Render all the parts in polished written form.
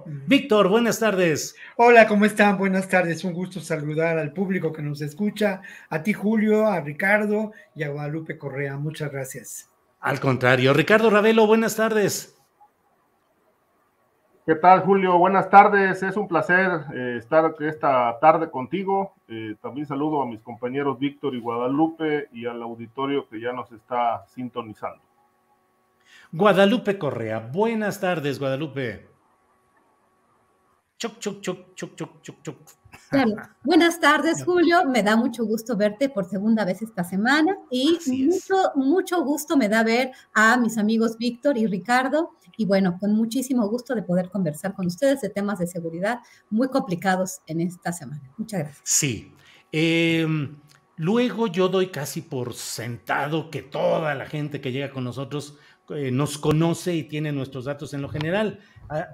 Víctor, buenas tardes. Hola, ¿cómo están? Buenas tardes. Un gusto saludar al público que nos escucha, a ti, Julio, a Ricardo y a Guadalupe Correa. Muchas gracias. Al contrario, Ricardo Ravelo, buenas tardes. ¿Qué tal, Julio? Buenas tardes. Es un placer estar esta tarde contigo. También saludo a mis compañeros Víctor y Guadalupe y al auditorio que ya nos está sintonizando. Guadalupe Correa, buenas tardes, Guadalupe. Choc, choc, choc, choc, choc, choc, choc. Claro. Buenas tardes, Julio. Me da mucho gusto verte por segunda vez esta semana y mucho gusto me da ver a mis amigos Víctor y Ricardo y bueno, con muchísimo gusto de poder conversar con ustedes de temas de seguridad muy complicados en esta semana. Muchas gracias. Sí. Luego yo doy casi por sentado que toda la gente que llega con nosotros nos conoce y tiene nuestros datos en lo general,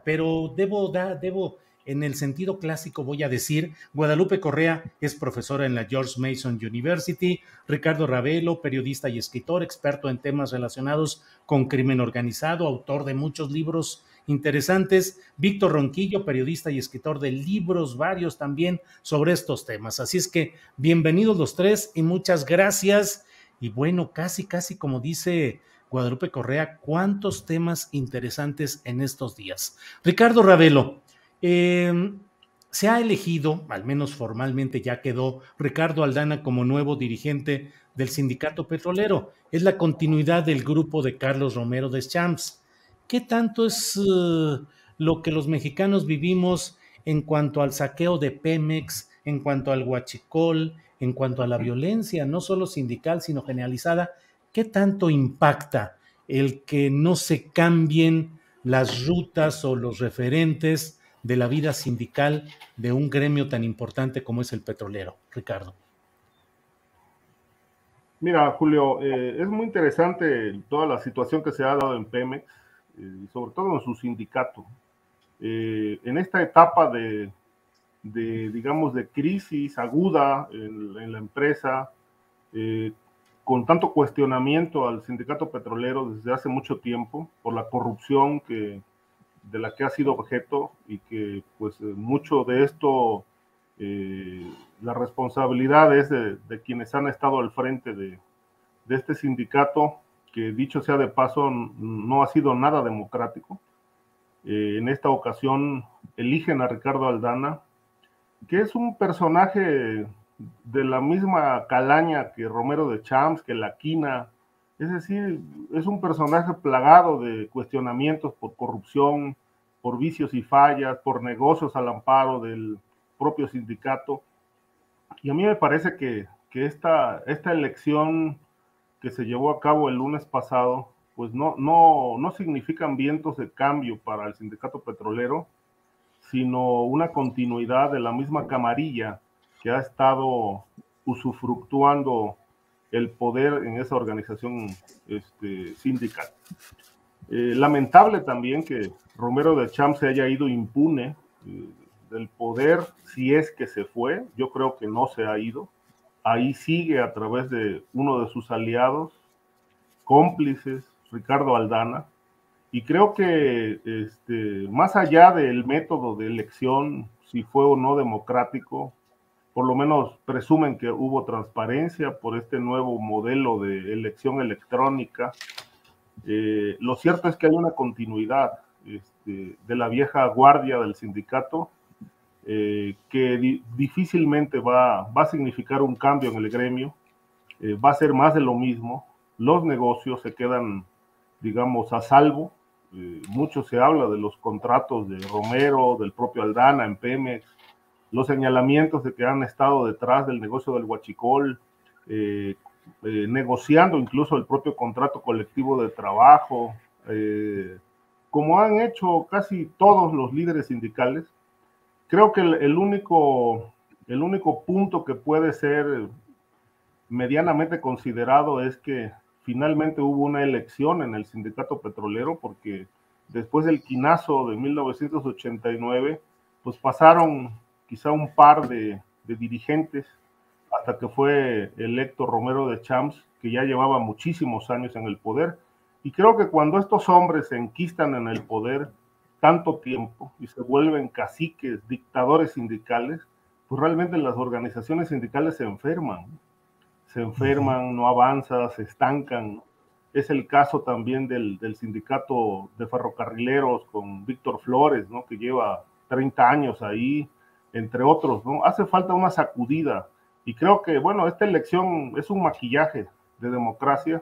pero debo en el sentido clásico voy a decir, Guadalupe Correa es profesora en la George Mason University, Ricardo Ravelo, periodista y escritor, experto en temas relacionados con crimen organizado, autor de muchos libros interesantes, Víctor Ronquillo, periodista y escritor de libros varios también sobre estos temas. Así es que bienvenidos los tres y muchas gracias. Y bueno, casi como dice Guadalupe Correa, cuántos temas interesantes en estos días. Ricardo Ravelo, se ha elegido, al menos formalmente ya quedó, Ricardo Aldana como nuevo dirigente del Sindicato Petrolero. Es la continuidad del grupo de Carlos Romero Deschamps. ¿Qué tanto es lo que los mexicanos vivimos en cuanto al saqueo de Pemex, en cuanto al huachicol, en cuanto a la violencia, no solo sindical, sino generalizada? ¿Qué tanto impacta el que no se cambien las rutas o los referentes de la vida sindical de un gremio tan importante como es el petrolero? Ricardo. Mira, Julio, es muy interesante toda la situación que se ha dado en Pemex, y sobre todo en su sindicato. En esta etapa digamos, de crisis aguda en la empresa, con tanto cuestionamiento al sindicato petrolero desde hace mucho tiempo por la corrupción de la que ha sido objeto y que pues mucho de esto, la responsabilidad es de quienes han estado al frente de este sindicato, que dicho sea de paso no ha sido nada democrático. En esta ocasión eligen a Ricardo Aldana, que es un personaje de la misma calaña que Romero Deschamps, que La Quina. Es decir, es un personaje plagado de cuestionamientos por corrupción, por vicios y fallas, por negocios al amparo del propio sindicato. Y a mí me parece que esta elección que se llevó a cabo el lunes pasado, pues no significan vientos de cambio para el sindicato petrolero, sino una continuidad de la misma camarilla que ha estado usufructuando el poder en esa organización sindical. Lamentable también que Romero Deschamps se haya ido impune del poder, si es que se fue. Yo creo que no se ha ido. Ahí sigue a través de uno de sus aliados, cómplices, Ricardo Aldana. Y creo que más allá del método de elección, si fue o no democrático, por lo menos presumen que hubo transparencia por este nuevo modelo de elección electrónica. Lo cierto es que hay una continuidad de la vieja guardia del sindicato, que difícilmente va a significar un cambio en el gremio. Va a ser más de lo mismo. Los negocios se quedan, digamos, a salvo. Mucho se habla de los contratos de Romero, del propio Aldana en Pemex, los señalamientos de que han estado detrás del negocio del huachicol, negociando incluso el propio contrato colectivo de trabajo, como han hecho casi todos los líderes sindicales. Creo que el único punto que puede ser medianamente considerado es que finalmente hubo una elección en el sindicato petrolero, porque después del quinazo de 1989, pues pasaron quizá un par de dirigentes hasta que fue electo Romero Deschamps, que ya llevaba muchísimos años en el poder. Y creo que cuando estos hombres se enquistan en el poder, tanto tiempo y se vuelven caciques, dictadores sindicales, pues realmente las organizaciones sindicales se enferman, no avanzan, se estancan. Es el caso también del sindicato de ferrocarrileros con Víctor Flores, ¿no? Que lleva 30 años ahí, entre otros, ¿no? Hace falta una sacudida, y creo que, bueno, esta elección es un maquillaje de democracia,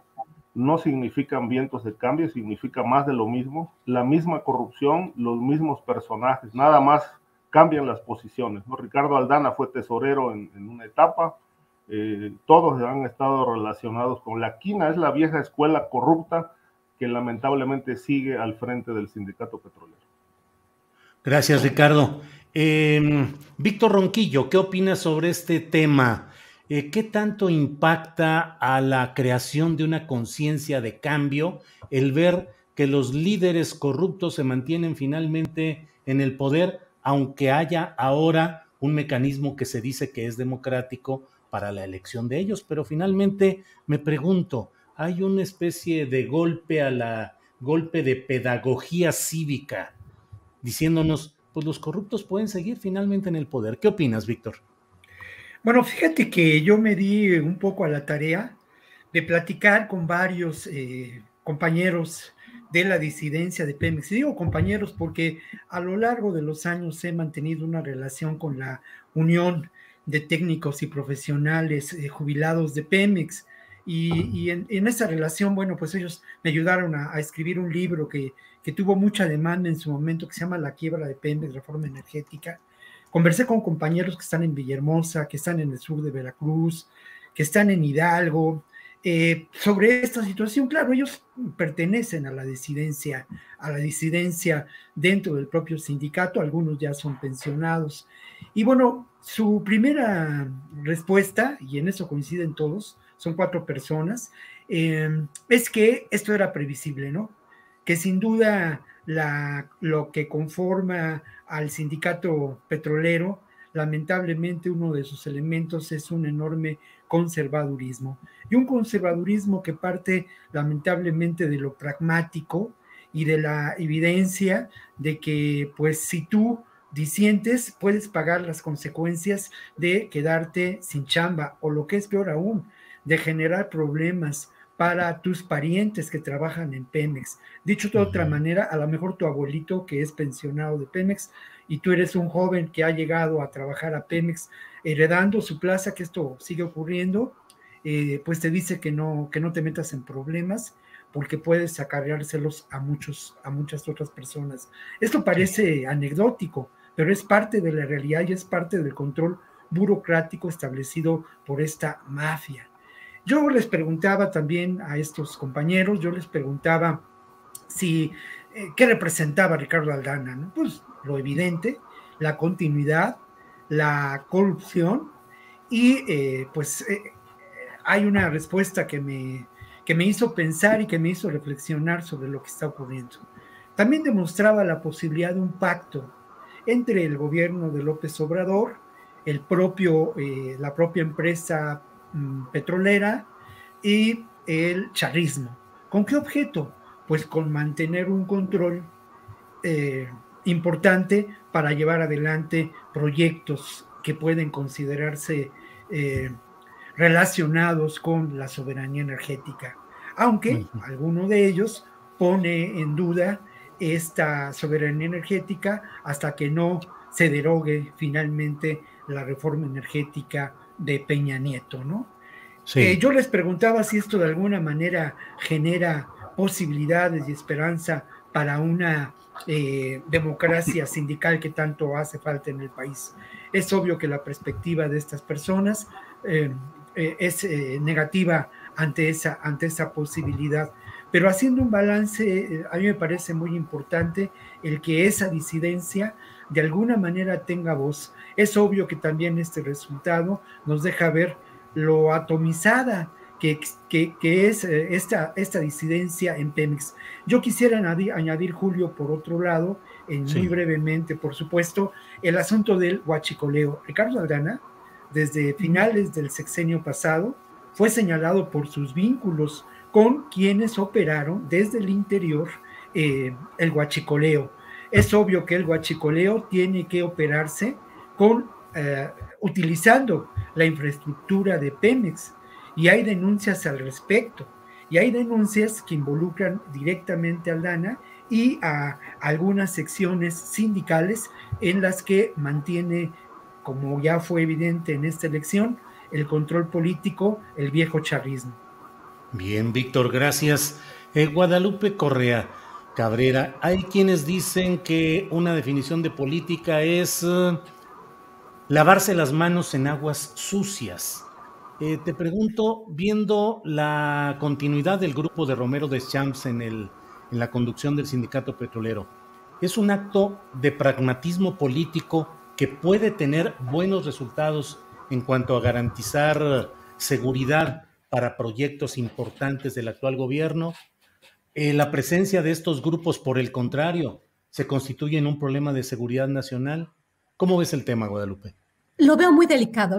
no significan vientos de cambio, significa más de lo mismo, la misma corrupción, los mismos personajes, nada más cambian las posiciones, ¿no? Ricardo Aldana fue tesorero en una etapa, todos han estado relacionados con la quina, es la vieja escuela corrupta que lamentablemente sigue al frente del sindicato petrolero. Gracias, Ricardo. Víctor Ronquillo, ¿qué opinas sobre este tema? ¿Qué tanto impacta a la creación de una conciencia de cambio el ver que los líderes corruptos se mantienen finalmente en el poder, aunque haya ahora un mecanismo que se dice que es democrático para la elección de ellos? Pero finalmente me pregunto, ¿hay una especie de golpe de pedagogía cívica diciéndonos, pues los corruptos pueden seguir finalmente en el poder? ¿Qué opinas, Víctor? Bueno, fíjate que yo me di un poco a la tarea de platicar con varios compañeros de la disidencia de Pemex. Y digo compañeros porque a lo largo de los años he mantenido una relación con la Unión de Técnicos y Profesionales jubilados de Pemex. Y en esa relación, bueno, pues ellos me ayudaron a escribir un libro que tuvo mucha demanda en su momento, que se llama La quiebra de Pemex, Reforma Energética. Conversé con compañeros que están en Villahermosa, que están en el sur de Veracruz, que están en Hidalgo, sobre esta situación. Claro, ellos pertenecen a la disidencia dentro del propio sindicato, algunos ya son pensionados. Y bueno, su primera respuesta, y en eso coinciden todos, son 4 personas, es que esto era previsible, ¿no? Que sin duda lo que conforma al sindicato petrolero, lamentablemente uno de sus elementos es un enorme conservadurismo, y un conservadurismo que parte lamentablemente de lo pragmático y de la evidencia de que, pues, si tú disientes, puedes pagar las consecuencias de quedarte sin chamba, o lo que es peor aún, de generar problemas para tus parientes que trabajan en Pemex. Dicho de otra manera, a lo mejor tu abuelito, que es pensionado de Pemex, y tú eres un joven que ha llegado a trabajar a Pemex heredando su plaza, que esto sigue ocurriendo, pues te dice que no te metas en problemas, porque puedes acarreárselos a muchas otras personas. Esto parece anecdótico, pero es parte de la realidad y es parte del control burocrático establecido por esta mafia. Yo les preguntaba también a estos compañeros, si qué representaba Ricardo Aldana, ¿no? Pues lo evidente, la continuidad, la corrupción, y hay una respuesta que me hizo pensar y que me hizo reflexionar sobre lo que está ocurriendo. También demostraba la posibilidad de un pacto entre el gobierno de López Obrador, la propia empresa petrolera y el chavismo. ¿Con qué objeto? Pues con mantener un control importante para llevar adelante proyectos que pueden considerarse relacionados con la soberanía energética, aunque alguno de ellos pone en duda esta soberanía energética hasta que no se derogue finalmente la reforma energética de Peña Nieto, ¿no? Sí. Yo les preguntaba si esto de alguna manera genera posibilidades y esperanza para una democracia sindical que tanto hace falta en el país. Es obvio que la perspectiva de estas personas es negativa ante esa posibilidad, pero haciendo un balance, a mí me parece muy importante el que esa disidencia de alguna manera tenga voz. Es obvio que también este resultado nos deja ver lo atomizada que es esta disidencia en Pemex. Yo quisiera añadir, Julio, por otro lado, muy brevemente, por supuesto, el asunto del huachicoleo. Ricardo Aldana, desde finales del sexenio pasado, fue señalado por sus vínculos con quienes operaron desde el interior el huachicoleo. Es obvio que el huachicoleo tiene que operarse utilizando la infraestructura de Pemex, y hay denuncias al respecto, y hay denuncias que involucran directamente a Aldana y a algunas secciones sindicales en las que mantiene, como ya fue evidente en esta elección, el control político, el viejo chavismo. Bien, Víctor, gracias. Guadalupe Correa Cabrera, hay quienes dicen que una definición de política es lavarse las manos en aguas sucias. Te pregunto, viendo la continuidad del grupo de Romero Deschamps en la conducción del sindicato petrolero, ¿es un acto de pragmatismo político que puede tener buenos resultados en cuanto a garantizar seguridad para proyectos importantes del actual gobierno? La presencia de estos grupos, por el contrario, se constituye en un problema de seguridad nacional. ¿Cómo ves el tema, Guadalupe? Lo veo muy delicado,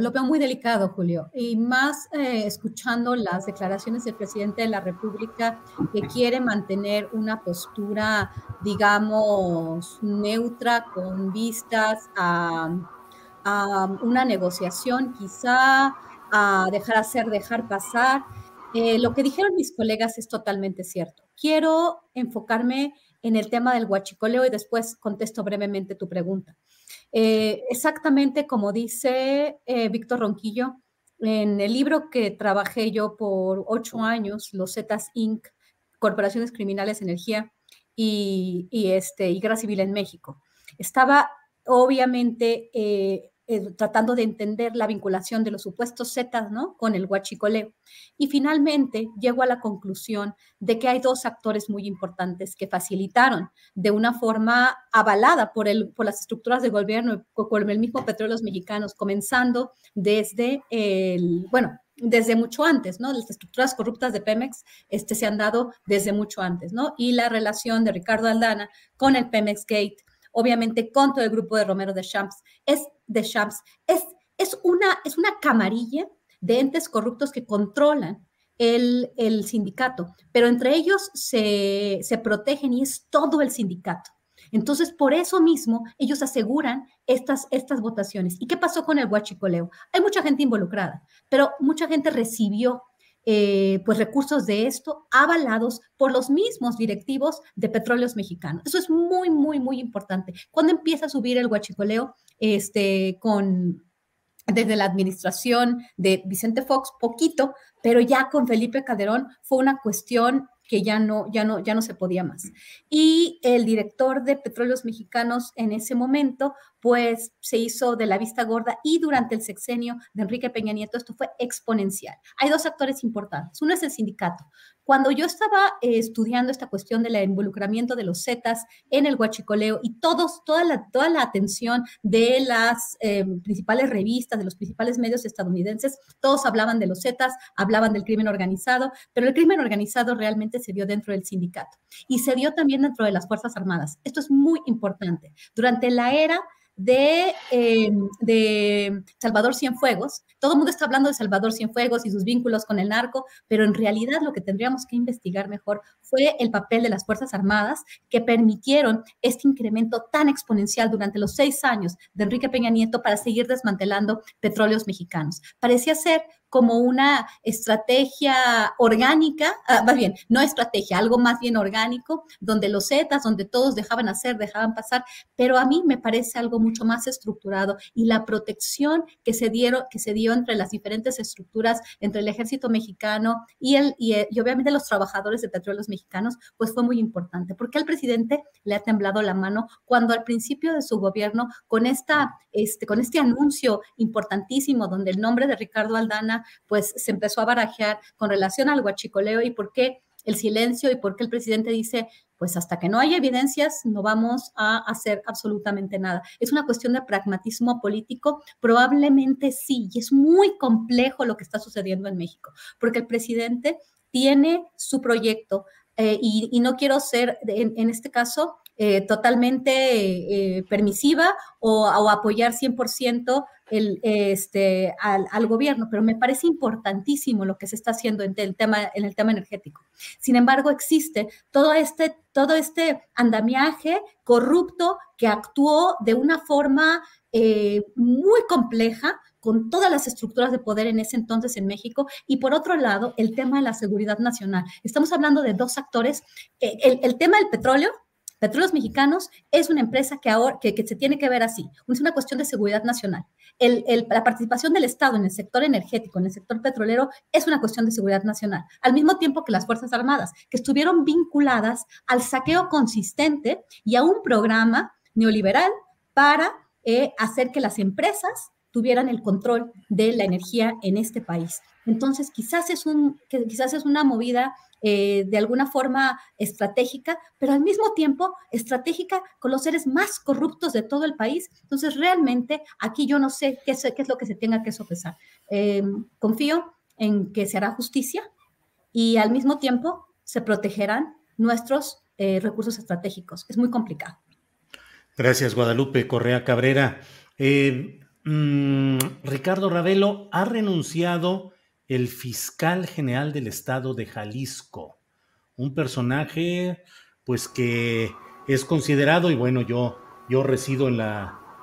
Julio, y más escuchando las declaraciones del presidente de la República, que quiere mantener una postura, digamos, neutra, con vistas a una negociación, quizá a dejar pasar. Lo que dijeron mis colegas es totalmente cierto. Quiero enfocarme en el tema del huachicoleo y después contesto brevemente tu pregunta. Exactamente como dice Víctor Ronquillo, en el libro que trabajé yo por 8 años, Los Zetas Inc., Corporaciones Criminales, Energía y Guerra Civil en México, estaba obviamente tratando de entender la vinculación de los supuestos Zetas, ¿no?, con el huachicoleo. Y finalmente llego a la conclusión de que hay 2 actores muy importantes que facilitaron de una forma avalada por las estructuras de gobierno, por el mismo Petróleos Mexicanos, comenzando desde desde mucho antes, ¿no? Las estructuras corruptas de Pemex se han dado desde mucho antes, ¿no? Y la relación de Ricardo Aldana con el Pemex Gate, obviamente con todo el grupo de Romero Deschamps, es una camarilla de entes corruptos que controlan el sindicato, pero entre ellos se protegen y es todo el sindicato. Entonces, por eso mismo, ellos aseguran estas votaciones. ¿Y qué pasó con el huachicoleo? Hay mucha gente involucrada, pero mucha gente recibió pues recursos de esto avalados por los mismos directivos de Petróleos Mexicanos. Eso es muy, muy, muy importante. Cuando empieza a subir el huachicoleo desde la administración de Vicente Fox, poquito, pero ya con Felipe Calderón fue una cuestión que ya no se podía más. Y el director de Petróleos Mexicanos en ese momento, pues se hizo de la vista gorda, y durante el sexenio de Enrique Peña Nieto esto fue exponencial. Hay 2 actores importantes. Uno es el sindicato. Cuando yo estaba estudiando esta cuestión del involucramiento de los Zetas en el huachicoleo y toda la atención de las principales revistas, de los principales medios estadounidenses, todos hablaban de los Zetas, hablaban del crimen organizado, pero el crimen organizado realmente se dio dentro del sindicato y se dio también dentro de las Fuerzas Armadas. Esto es muy importante. Durante la era de Salvador Cienfuegos, todo el mundo está hablando de Salvador Cienfuegos y sus vínculos con el narco, pero en realidad lo que tendríamos que investigar mejor fue el papel de las Fuerzas Armadas que permitieron este incremento tan exponencial durante los 6 años de Enrique Peña Nieto para seguir desmantelando Petróleos Mexicanos. Parecía ser como una estrategia orgánica, más bien, no estrategia, algo más bien orgánico, donde los Zetas, donde todos dejaban dejaban pasar, pero a mí me parece algo mucho más estructurado, y la protección que se dio entre las diferentes estructuras, entre el ejército mexicano y obviamente los trabajadores de Petróleos Mexicanos, pues fue muy importante, porque al presidente le ha temblado la mano cuando al principio de su gobierno, con este anuncio importantísimo, donde el nombre de Ricardo Aldana pues se empezó a barajear con relación al huachicoleo, y por qué el silencio y por qué el presidente dice, pues hasta que no haya evidencias no vamos a hacer absolutamente nada. Es una cuestión de pragmatismo político, probablemente sí, y es muy complejo lo que está sucediendo en México, porque el presidente tiene su proyecto y no quiero ser, en este caso, totalmente permisiva o apoyar 100% al gobierno, pero me parece importantísimo lo que se está haciendo en el tema energético. Sin embargo, existe todo este andamiaje corrupto que actuó de una forma muy compleja, con todas las estructuras de poder en ese entonces en México, y por otro lado, el tema de la seguridad nacional. Estamos hablando de dos actores. El tema del petróleo, Petróleos Mexicanos, es una empresa que se tiene que ver así. Es una cuestión de seguridad nacional. La participación del Estado en el sector energético, en el sector petrolero, es una cuestión de seguridad nacional. Al mismo tiempo que las Fuerzas Armadas, que estuvieron vinculadas al saqueo consistente y a un programa neoliberal para hacer que las empresas tuvieran el control de la energía en este país. Entonces, quizás es una movida de alguna forma estratégica, pero al mismo tiempo estratégica con los seres más corruptos de todo el país. Entonces, realmente, aquí yo no sé qué es lo que se tenga que sopesar. Confío en que se hará justicia y al mismo tiempo se protegerán nuestros recursos estratégicos. Es muy complicado. Gracias, Guadalupe Correa Cabrera. Ricardo Ravelo, ha renunciado el fiscal general del estado de Jalisco, un personaje pues que es considerado, y bueno, yo resido en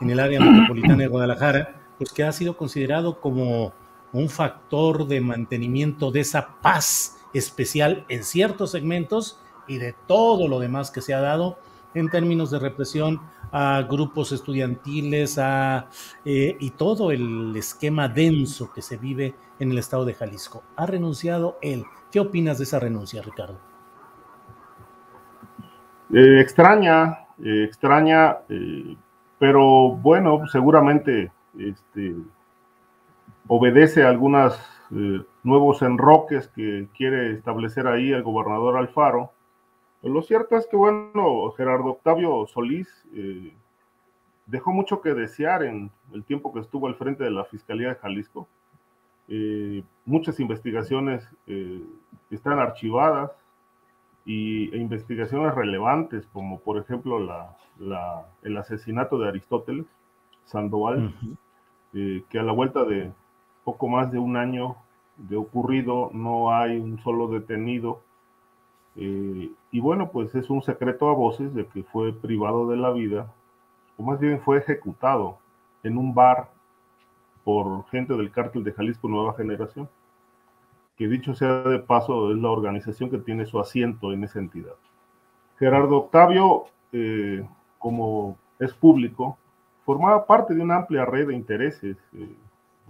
el área metropolitana de Guadalajara, pues que ha sido considerado como un factor de mantenimiento de esa paz especial en ciertos segmentos y de todo lo demás que se ha dado en términos de represión a grupos estudiantiles y todo el esquema denso que se vive en el estado de Jalisco. Ha renunciado él. ¿Qué opinas de esa renuncia, Ricardo? Extraña, pero bueno, seguramente obedece a algunos nuevos enroques que quiere establecer ahí el gobernador Alfaro. Lo cierto es que, bueno, Gerardo Octavio Solís dejó mucho que desear en el tiempo que estuvo al frente de la Fiscalía de Jalisco. Muchas investigaciones están archivadas e investigaciones relevantes, como por ejemplo el asesinato de Aristóteles Sandoval, que a la vuelta de poco más de un año de ocurrido no hay un solo detenido. Y bueno, pues es un secreto a voces de que fue privado de la vida, o más bien fue ejecutado en un bar por gente del cártel de Jalisco Nueva Generación, que dicho sea de paso es la organización que tiene su asiento en esa entidad. Gerardo Octavio, como es público, formaba parte de una amplia red de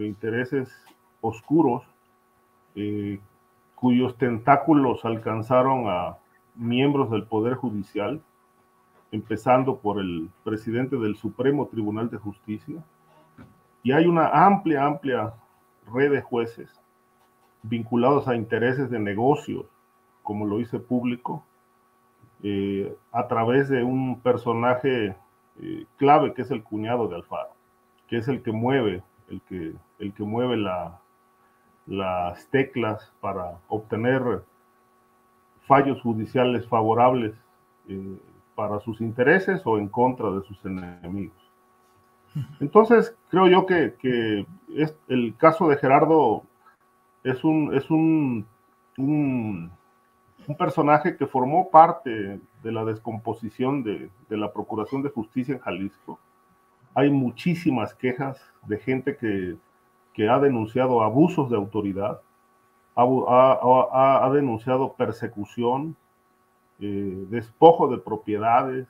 intereses oscuros, cuyos tentáculos alcanzaron a miembros del Poder Judicial, empezando por el presidente del Supremo Tribunal de Justicia, y hay una amplia red de jueces vinculados a intereses de negocios, como lo hice público, a través de un personaje clave que es el cuñado de Alfaro, que es el que mueve, el que mueve las teclas para obtener fallos judiciales favorables para sus intereses o en contra de sus enemigos. Entonces, creo yo que el caso de Gerardo es un personaje que formó parte de la descomposición de la Procuración de Justicia en Jalisco. Hay muchísimas quejas de gente que ha denunciado abusos de autoridad, ha denunciado persecución, despojo de propiedades,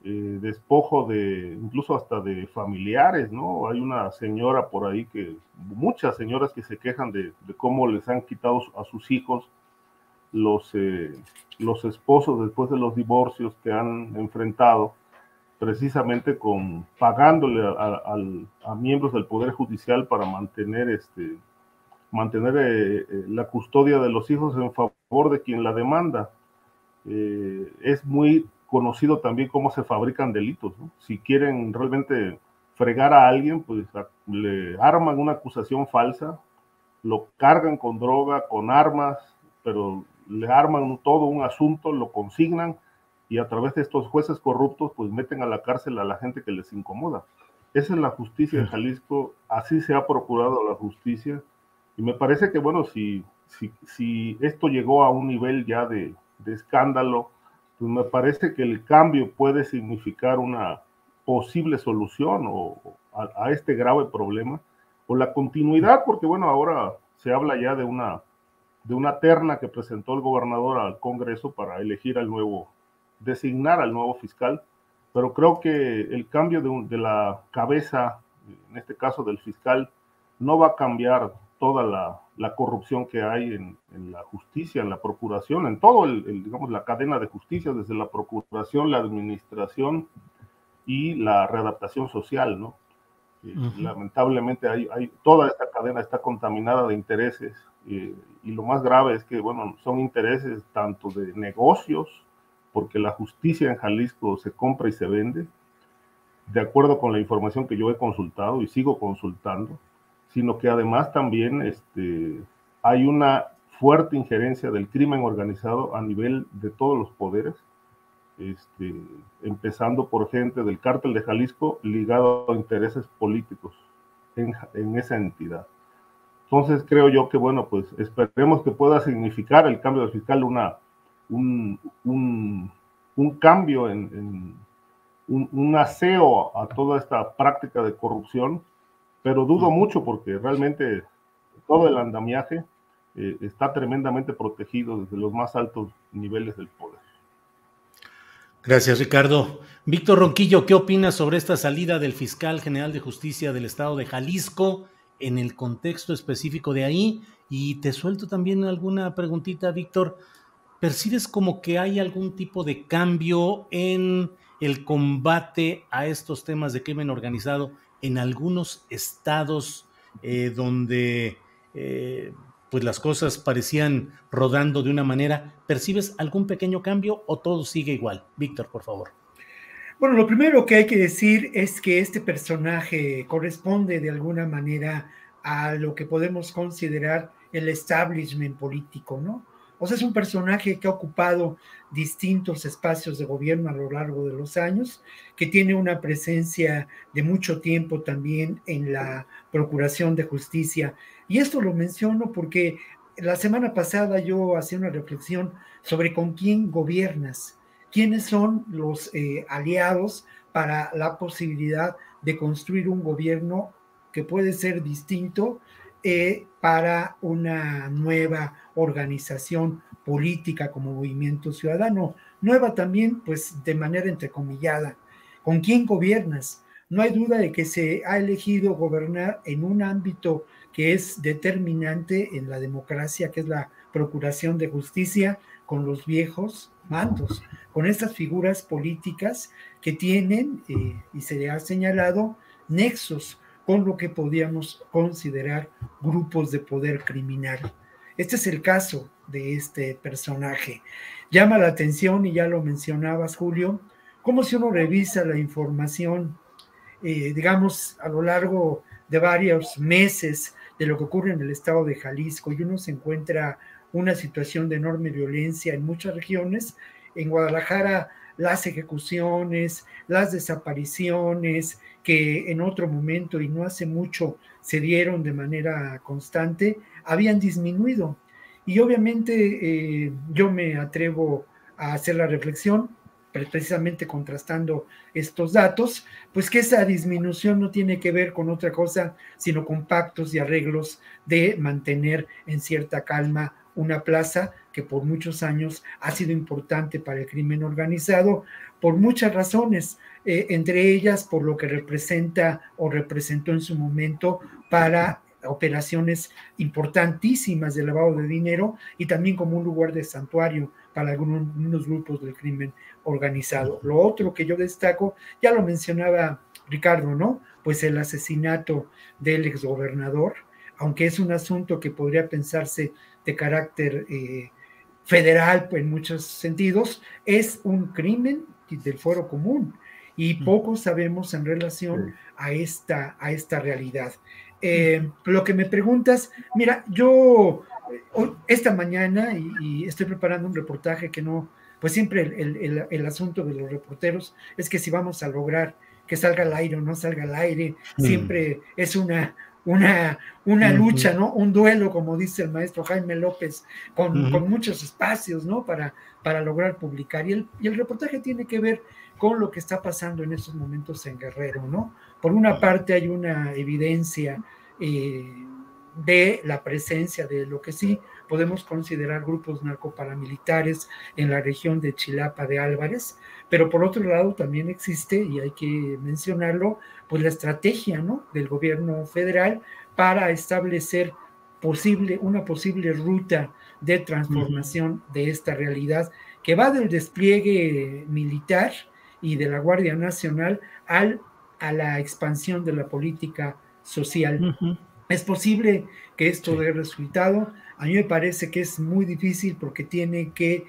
despojo incluso hasta de familiares, ¿no? Hay una señora por ahí muchas señoras que se quejan de cómo les han quitado a sus hijos los esposos después de los divorcios que han enfrentado, precisamente pagándole a miembros del Poder Judicial para mantener la custodia de los hijos en favor de quien la demanda. Es muy conocido también cómo se fabrican delitos, ¿no? Si quieren realmente fregar a alguien, pues le arman una acusación falsa, lo cargan con droga, con armas, pero le arman todo un asunto, lo consignan y a través de estos jueces corruptos pues meten a la cárcel a la gente que les incomoda. Esa es la justicia de Jalisco, así se ha procurado la justicia, y me parece que, bueno, si esto llegó a un nivel ya de escándalo, pues me parece que el cambio puede significar una posible solución a este grave problema, o la continuidad, porque bueno, ahora se habla ya de una terna que presentó el gobernador al Congreso para elegir designar al nuevo fiscal, pero creo que el cambio de la cabeza, en este caso del fiscal, no va a cambiar toda la corrupción que hay en la justicia, en la procuración, en todo digamos, la cadena de justicia, desde la procuración, la administración y la readaptación social, ¿no? Lamentablemente toda esta cadena está contaminada de intereses, y lo más grave es que, bueno, son intereses tanto de negocios, porque la justicia en Jalisco se compra y se vende, de acuerdo con la información que yo he consultado y sigo consultando, sino que además también hay una fuerte injerencia del crimen organizado a nivel de todos los poderes, empezando por gente del cártel de Jalisco ligado a intereses políticos en esa entidad. Entonces creo yo que, bueno, pues esperemos que pueda significar el cambio del fiscal un cambio un aseo a toda esta práctica de corrupción, pero dudo mucho porque realmente todo el andamiaje está tremendamente protegido desde los más altos niveles del poder. Gracias, Ricardo. Víctor Ronquillo, ¿qué opinas sobre esta salida del fiscal general de justicia del estado de Jalisco en el contexto específico de ahí? Y te suelto también alguna preguntita, Víctor. ¿Percibes como que hay algún tipo de cambio en el combate a estos temas de crimen organizado en algunos estados donde pues las cosas parecían rodando de una manera? ¿Percibes algún pequeño cambio o todo sigue igual? Víctor, por favor. Bueno, lo primero que hay que decir es que este personaje corresponde de alguna manera a lo que podemos considerar el establishment político, ¿no? O sea, es un personaje que ha ocupado distintos espacios de gobierno a lo largo de los años, que tiene una presencia de mucho tiempo también en la Procuración de Justicia. Y esto lo menciono porque la semana pasada yo hacía una reflexión sobre con quién gobiernas, quiénes son los aliados para la posibilidad de construir un gobierno que puede ser distinto para una nueva organización política como Movimiento Ciudadano. Nueva también, pues de manera entrecomillada. ¿Con quién gobiernas? No hay duda de que se ha elegido gobernar en un ámbito que es determinante en la democracia, que es la Procuración de Justicia, con los viejos mandos, con estas figuras políticas que tienen, y se le ha señalado, nexos con lo que podríamos considerar grupos de poder criminal. Este es el caso de este personaje. Llama la atención, y ya lo mencionabas, Julio, como si uno revisa la información, digamos, a lo largo de varios meses de lo que ocurre en el estado de Jalisco, y uno se encuentra una situación de enorme violencia en muchas regiones. En Guadalajara, las ejecuciones, las desapariciones que en otro momento y no hace mucho se dieron de manera constante, habían disminuido. Y obviamente yo me atrevo a hacer la reflexión, precisamente contrastando estos datos, pues que esa disminución no tiene que ver con otra cosa, sino con pactos y arreglos de mantener en cierta calma una plaza que por muchos años ha sido importante para el crimen organizado, por muchas razones, entre ellas por lo que representa o representó en su momento para operaciones importantísimas de lavado de dinero, y también como un lugar de santuario para algunos grupos del crimen organizado. Lo otro que yo destaco, ya lo mencionaba Ricardo, ¿no? Pues el asesinato del exgobernador, aunque es un asunto que podría pensarse de carácter federal en muchos sentidos, es un crimen del fuero común, y poco sabemos en relación a esta realidad. Lo que me preguntas, mira, yo esta mañana, y estoy preparando un reportaje que no pues siempre el asunto de los reporteros es que si vamos a lograr que salga al aire o no salga al aire, siempre es una lucha, ¿no? Un duelo, como dice el maestro Jaime López, con muchos espacios, ¿no? Para lograr publicar. Y el reportaje tiene que ver con lo que está pasando en estos momentos en Guerrero, ¿no? Por una parte hay una evidencia de la presencia de lo que sí podemos considerar grupos narcoparamilitares en la región de Chilapa de Álvarez, pero por otro lado también existe, y hay que mencionarlo, pues la estrategia, ¿no?, del gobierno federal para establecer una posible ruta de transformación de esta realidad que va del despliegue militar y de la Guardia Nacional a la expansión de la política social. Es posible que esto dé resultado. A mí me parece que es muy difícil porque tiene que,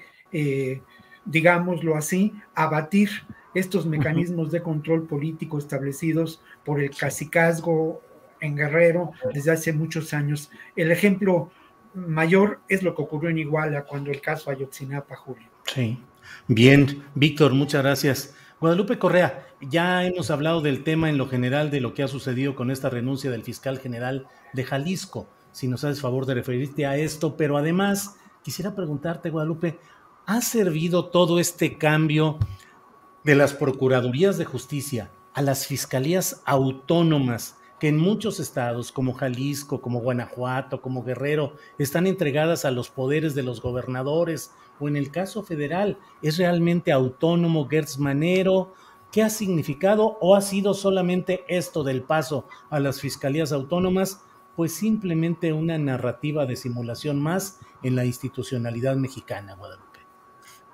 digámoslo así, abatir estos mecanismos de control político establecidos por el cacicazgo en Guerrero desde hace muchos años. El ejemplo mayor es lo que ocurrió en Iguala cuando el caso Ayotzinapa, Julio. Sí. Bien, Víctor, muchas gracias. Guadalupe Correa, ya hemos hablado del tema en lo general de lo que ha sucedido con esta renuncia del fiscal general de Jalisco. Si nos haces favor de referirte a esto, pero además quisiera preguntarte, Guadalupe, ¿ha servido todo este cambio de las procuradurías de justicia a las fiscalías autónomas que en muchos estados como Jalisco, como Guanajuato, como Guerrero, están entregadas a los poderes de los gobernadores, o en el caso federal, ¿es realmente autónomo Gertz Manero? ¿Qué ha significado o ha sido solamente esto del paso a las fiscalías autónomas? Pues simplemente una narrativa de simulación más en la institucionalidad mexicana, Guadalupe.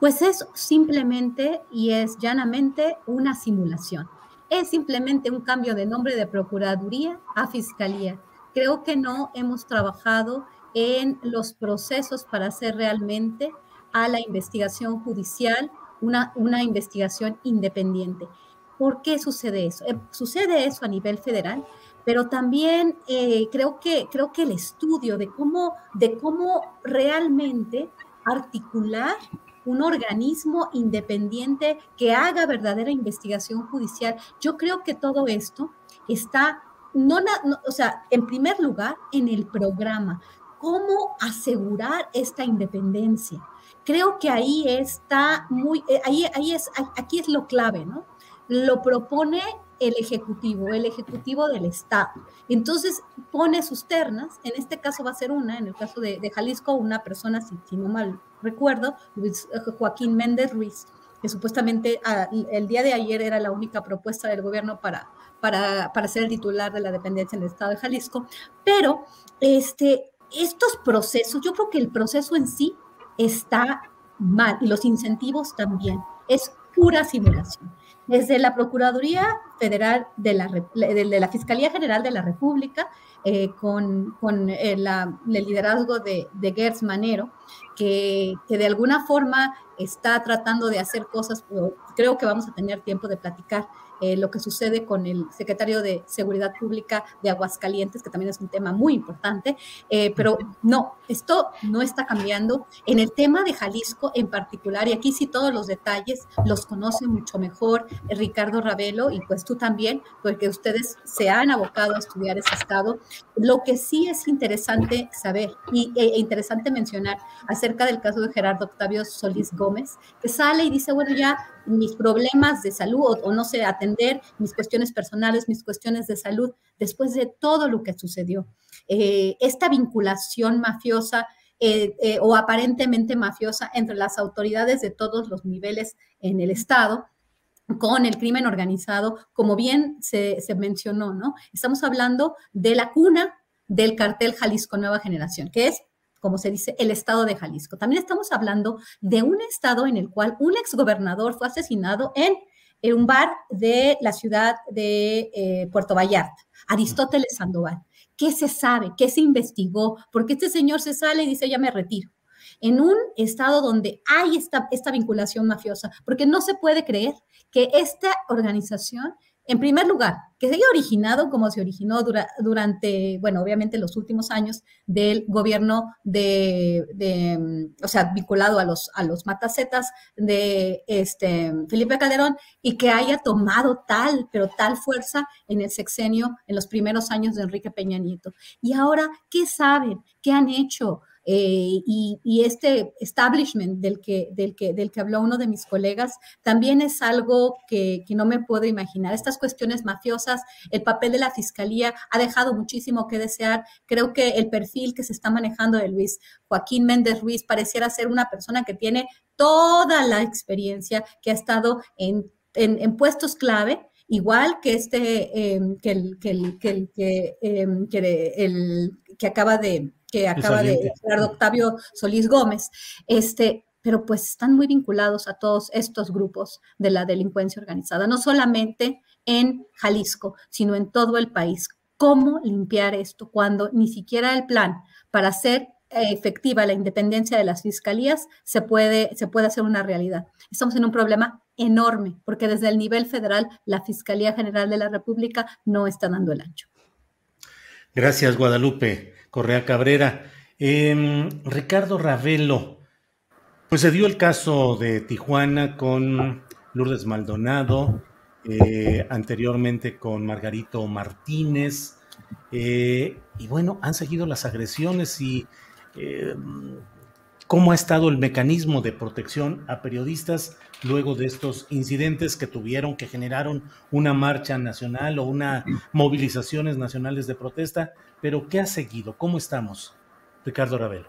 Pues es simplemente y es llanamente una simulación. Es simplemente un cambio de nombre de Procuraduría a Fiscalía. Creo que no hemos trabajado en los procesos para hacer realmente a la investigación judicial una investigación independiente. ¿Por qué sucede eso? Sucede eso a nivel federal, pero también creo que el estudio de cómo realmente articular un organismo independiente que haga verdadera investigación judicial. Yo creo que todo esto está, o sea, en primer lugar, en el programa. ¿Cómo asegurar esta independencia? Creo que ahí está aquí es lo clave, ¿no? Lo propone el Ejecutivo del Estado. Entonces pone sus ternas, en este caso va a ser en el caso de Jalisco, una persona, si no mal recuerdo, Joaquín Méndez Ruiz, que supuestamente el día de ayer era la única propuesta del gobierno para ser el titular de la dependencia en el Estado de Jalisco, pero estos procesos, yo creo que el proceso en sí está mal, y los incentivos también, es pura simulación. Desde la Procuraduría Federal de la Fiscalía General de la República, con el liderazgo de Gertz Manero, que de alguna forma está tratando de hacer cosas, pero creo que vamos a tener tiempo de platicar lo que sucede con el secretario de Seguridad Pública de Aguascalientes, que también es un tema muy importante, pero no, esto no está cambiando. En el tema de Jalisco en particular, y aquí sí todos los detalles los conoce mucho mejor Ricardo Ravelo, y pues tú también, porque ustedes se han abocado a estudiar ese estado. Lo que sí es interesante saber e interesante mencionar acerca del caso de Gerardo Octavio Solís Gómez, que sale y dice, bueno, ya mis problemas de salud o no sé, atender mis cuestiones personales, mis cuestiones de salud, después de todo lo que sucedió. Esta vinculación mafiosa o aparentemente mafiosa entre las autoridades de todos los niveles en el Estado con el crimen organizado, como bien se mencionó, ¿no? Estamos hablando de la cuna del cartel Jalisco Nueva Generación, que es, como se dice, el estado de Jalisco. También estamos hablando de un estado en el cual un exgobernador fue asesinado en un bar de la ciudad de Puerto Vallarta, Aristóteles Sandoval. ¿Qué se sabe? ¿Qué se investigó? Porque este señor se sale y dice, ya me retiro. En un estado donde hay esta vinculación mafiosa, porque no se puede creer que esta organización en primer lugar, que se haya originado como se originó durante, bueno, obviamente los últimos años del gobierno o sea, vinculado a los matacetas de Felipe Calderón, y que haya tomado pero tal fuerza en el sexenio, en los primeros años de Enrique Peña Nieto. Y ahora, ¿qué saben? ¿Qué han hecho? Y este establishment del que habló uno de mis colegas también es algo que no me puedo imaginar. Estas cuestiones mafiosas, el papel de la fiscalía ha dejado muchísimo que desear. Creo que el perfil que se está manejando de Luis Joaquín Méndez Ruiz pareciera ser una persona que tiene toda la experiencia, que ha estado en puestos clave, igual que que acaba de Gerardo Octavio Solís Gómez, pero pues están muy vinculados a todos estos grupos de la delincuencia organizada, no solamente en Jalisco, sino en todo el país. ¿Cómo limpiar esto cuando ni siquiera el plan para hacer efectiva la independencia de las fiscalías se puede hacer una realidad? Estamos en un problema enorme, porque desde el nivel federal la Fiscalía General de la República no está dando el ancho. Gracias, Guadalupe Correa Cabrera. Ricardo Ravelo, pues se dio el caso de Tijuana con Lourdes Maldonado, anteriormente con Margarito Martínez, y bueno, han seguido las agresiones y cómo ha estado el mecanismo de protección a periodistas luego de estos incidentes que generaron una marcha nacional o una movilizaciones nacionales de protesta, pero ¿qué ha seguido? ¿Cómo estamos, Ricardo Ravelo?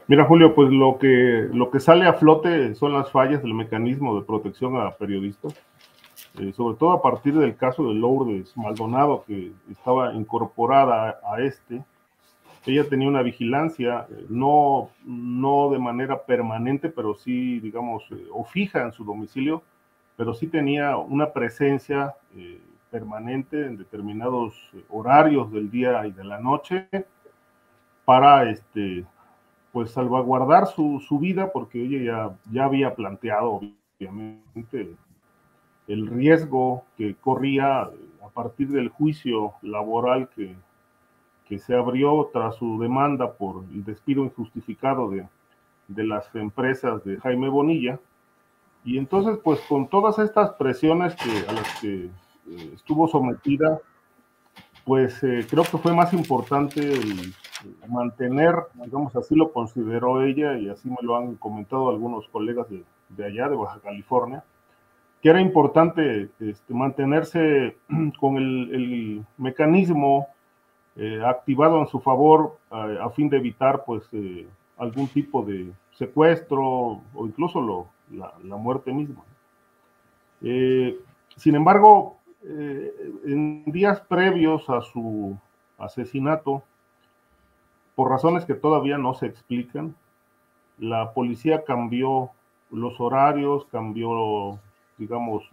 Mira, Julio, pues lo que sale a flote son las fallas del mecanismo de protección a periodistas, sobre todo a partir del caso de Lourdes Maldonado, que estaba incorporada a ella tenía una vigilancia, no de manera permanente, pero sí, digamos, o fija en su domicilio, pero sí tenía una presencia permanente en determinados horarios del día y de la noche para, pues, salvaguardar su vida, porque ella ya había planteado, obviamente, el riesgo que corría a partir del juicio laboral que se abrió tras su demanda por el despido injustificado de las empresas de Jaime Bonilla. Y entonces, pues con todas estas presiones a las que estuvo sometida, pues creo que fue más importante el mantener, digamos, así lo consideró ella, y así me lo han comentado algunos colegas de allá, de Baja California, que era importante mantenerse con el mecanismo activado en su favor a fin de evitar, pues, algún tipo de secuestro o incluso la muerte misma. Sin embargo, en días previos a su asesinato, por razones que todavía no se explican, la policía cambió los horarios, cambió, digamos,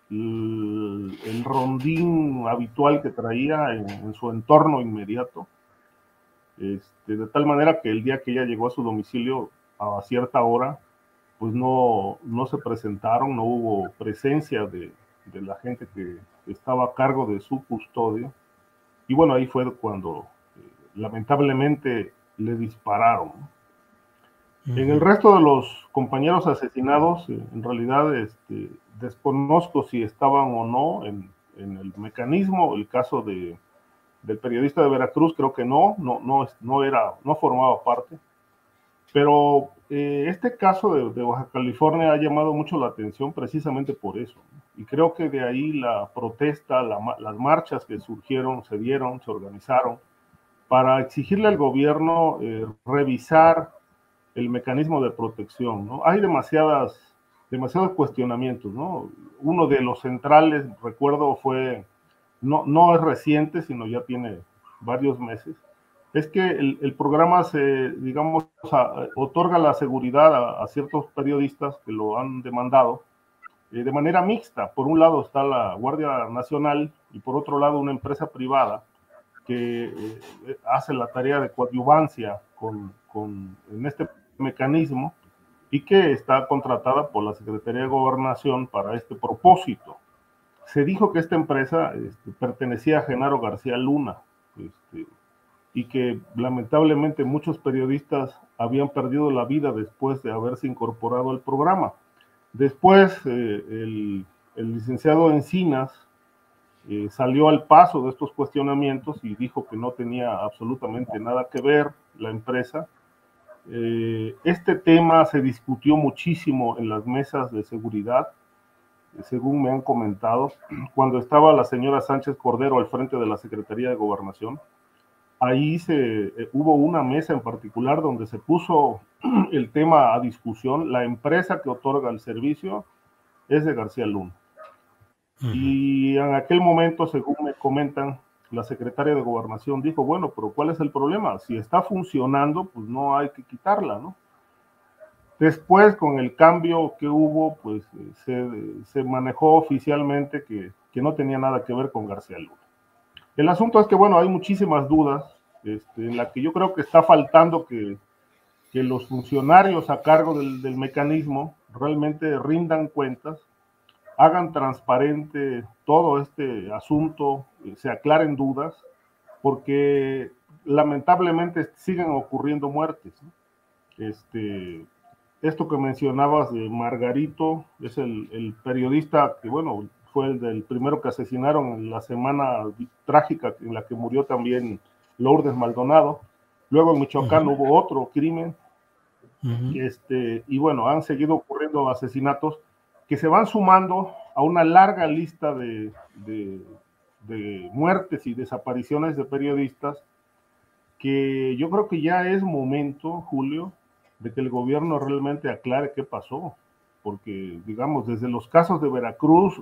el rondín habitual que traía en su entorno inmediato, de tal manera que el día que ella llegó a su domicilio a cierta hora, pues no se presentaron, no hubo presencia de la gente que estaba a cargo de su custodia, y bueno, ahí fue cuando lamentablemente le dispararon. En el resto de los compañeros asesinados, en realidad desconozco si estaban o no en el mecanismo. El caso del periodista de Veracruz, creo que no formaba parte. Pero este caso de Baja California ha llamado mucho la atención precisamente por eso. Y creo que de ahí la protesta, las marchas que surgieron, se organizaron para exigirle al gobierno revisar el mecanismo de protección, ¿no? Hay demasiados cuestionamientos, ¿no? Uno de los centrales, recuerdo, no es reciente, sino ya tiene varios meses, es que el programa otorga la seguridad a ciertos periodistas que lo han demandado de manera mixta. Por un lado está la Guardia Nacional y por otro lado una empresa privada que hace la tarea de coadyuvancia en este mecanismo y que está contratada por la Secretaría de Gobernación para este propósito. se dijo que esta empresa pertenecía a Genaro García Luna, y que lamentablemente muchos periodistas habían perdido la vida después de haberse incorporado al programa. Después, el licenciado Encinas salió al paso de estos cuestionamientos y dijo que no tenía absolutamente nada que ver la empresa. Este tema se discutió muchísimo en las mesas de seguridad, según me han comentado, cuando estaba la señora Sánchez Cordero al frente de la Secretaría de Gobernación. Ahí hubo una mesa en particular donde se puso el tema a discusión. La empresa que otorga el servicio es de García Luna. Y en aquel momento, según me comentan, la secretaria de Gobernación dijo, bueno, pero ¿cuál es el problema? Si está funcionando, pues no hay que quitarla, ¿no? Después, con el cambio que hubo, pues se manejó oficialmente que no tenía nada que ver con García Luna. El asunto es que, bueno, hay muchísimas dudas, en la que yo creo que está faltando que los funcionarios a cargo del mecanismo realmente rindan cuentas, hagan transparente todo este asunto, se aclaren dudas, porque lamentablemente siguen ocurriendo muertes, ¿no? Esto que mencionabas de Margarito, es el periodista que, bueno, fue el primero que asesinaron en la semana trágica en la que murió también Lourdes Maldonado. Luego en Michoacán hubo otro crimen, y bueno, han seguido ocurriendo asesinatos que se van sumando a una larga lista de muertes y desapariciones de periodistas, que yo creo que ya es momento, Julio, de que el gobierno realmente aclare qué pasó, porque, digamos, desde los casos de Veracruz,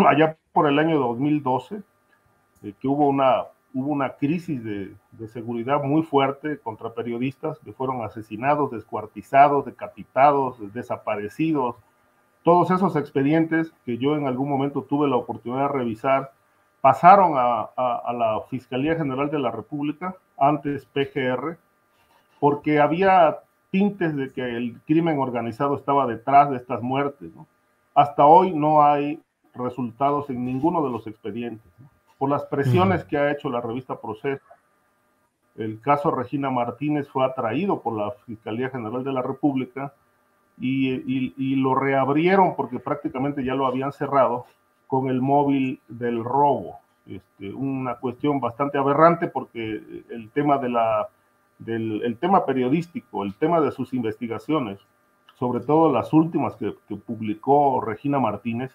allá por el año 2012, que hubo una crisis de seguridad muy fuerte contra periodistas que fueron asesinados, descuartizados, decapitados, desaparecidos. Todos esos expedientes que yo en algún momento tuve la oportunidad de revisar, pasaron a la Fiscalía General de la República, antes PGR, porque había tintes de que el crimen organizado estaba detrás de estas muertes, ¿no? Hasta hoy no hay resultados en ninguno de los expedientes, ¿no? Por las presiones que ha hecho la revista Proceso. El caso Regina Martínez fue atraído por la Fiscalía General de la República y lo reabrieron porque prácticamente ya lo habían cerrado con el móvil del robo. Una cuestión bastante aberrante, porque el tema el tema periodístico, el tema de sus investigaciones, sobre todo las últimas que publicó Regina Martínez,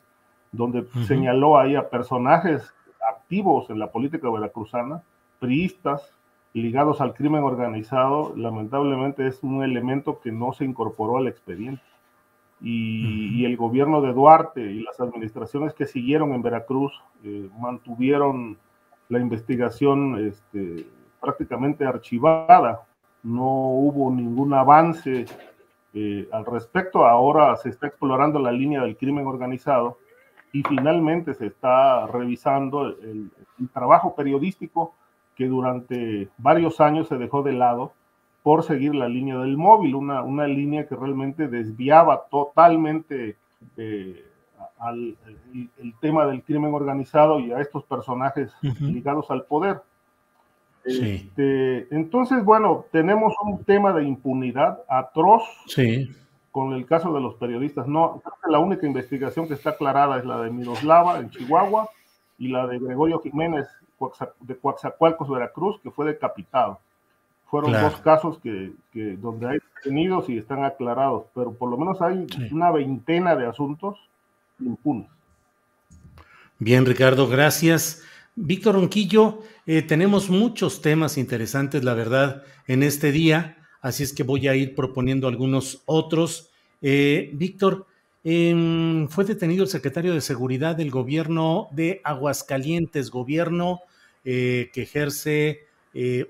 donde señaló ahí a personajes activos en la política veracruzana, priistas, ligados al crimen organizado, lamentablemente es un elemento que no se incorporó al expediente. Y el gobierno de Duarte y las administraciones que siguieron en Veracruz mantuvieron la investigación prácticamente archivada. No hubo ningún avance al respecto. Ahora se está explorando la línea del crimen organizado y finalmente se está revisando el trabajo periodístico que durante varios años se dejó de lado por seguir la línea del móvil, una línea que realmente desviaba totalmente el tema del crimen organizado y a estos personajes ligados al poder. Sí. Entonces, bueno, tenemos un tema de impunidad atroz con el caso de los periodistas. No, creo que la única investigación que está aclarada es la de Miroslava en Chihuahua y la de Gregorio Jiménez de Coatzacoalcos, Veracruz, que fue decapitado. Fueron dos casos que donde hay detenidos y están aclarados, pero por lo menos hay una veintena de asuntos impunes. Bien, Ricardo, gracias. Víctor Ronquillo, tenemos muchos temas interesantes, la verdad, en este día, así es que voy a ir proponiendo algunos otros. Víctor, fue detenido el secretario de Seguridad del gobierno de Aguascalientes, gobierno que ejerce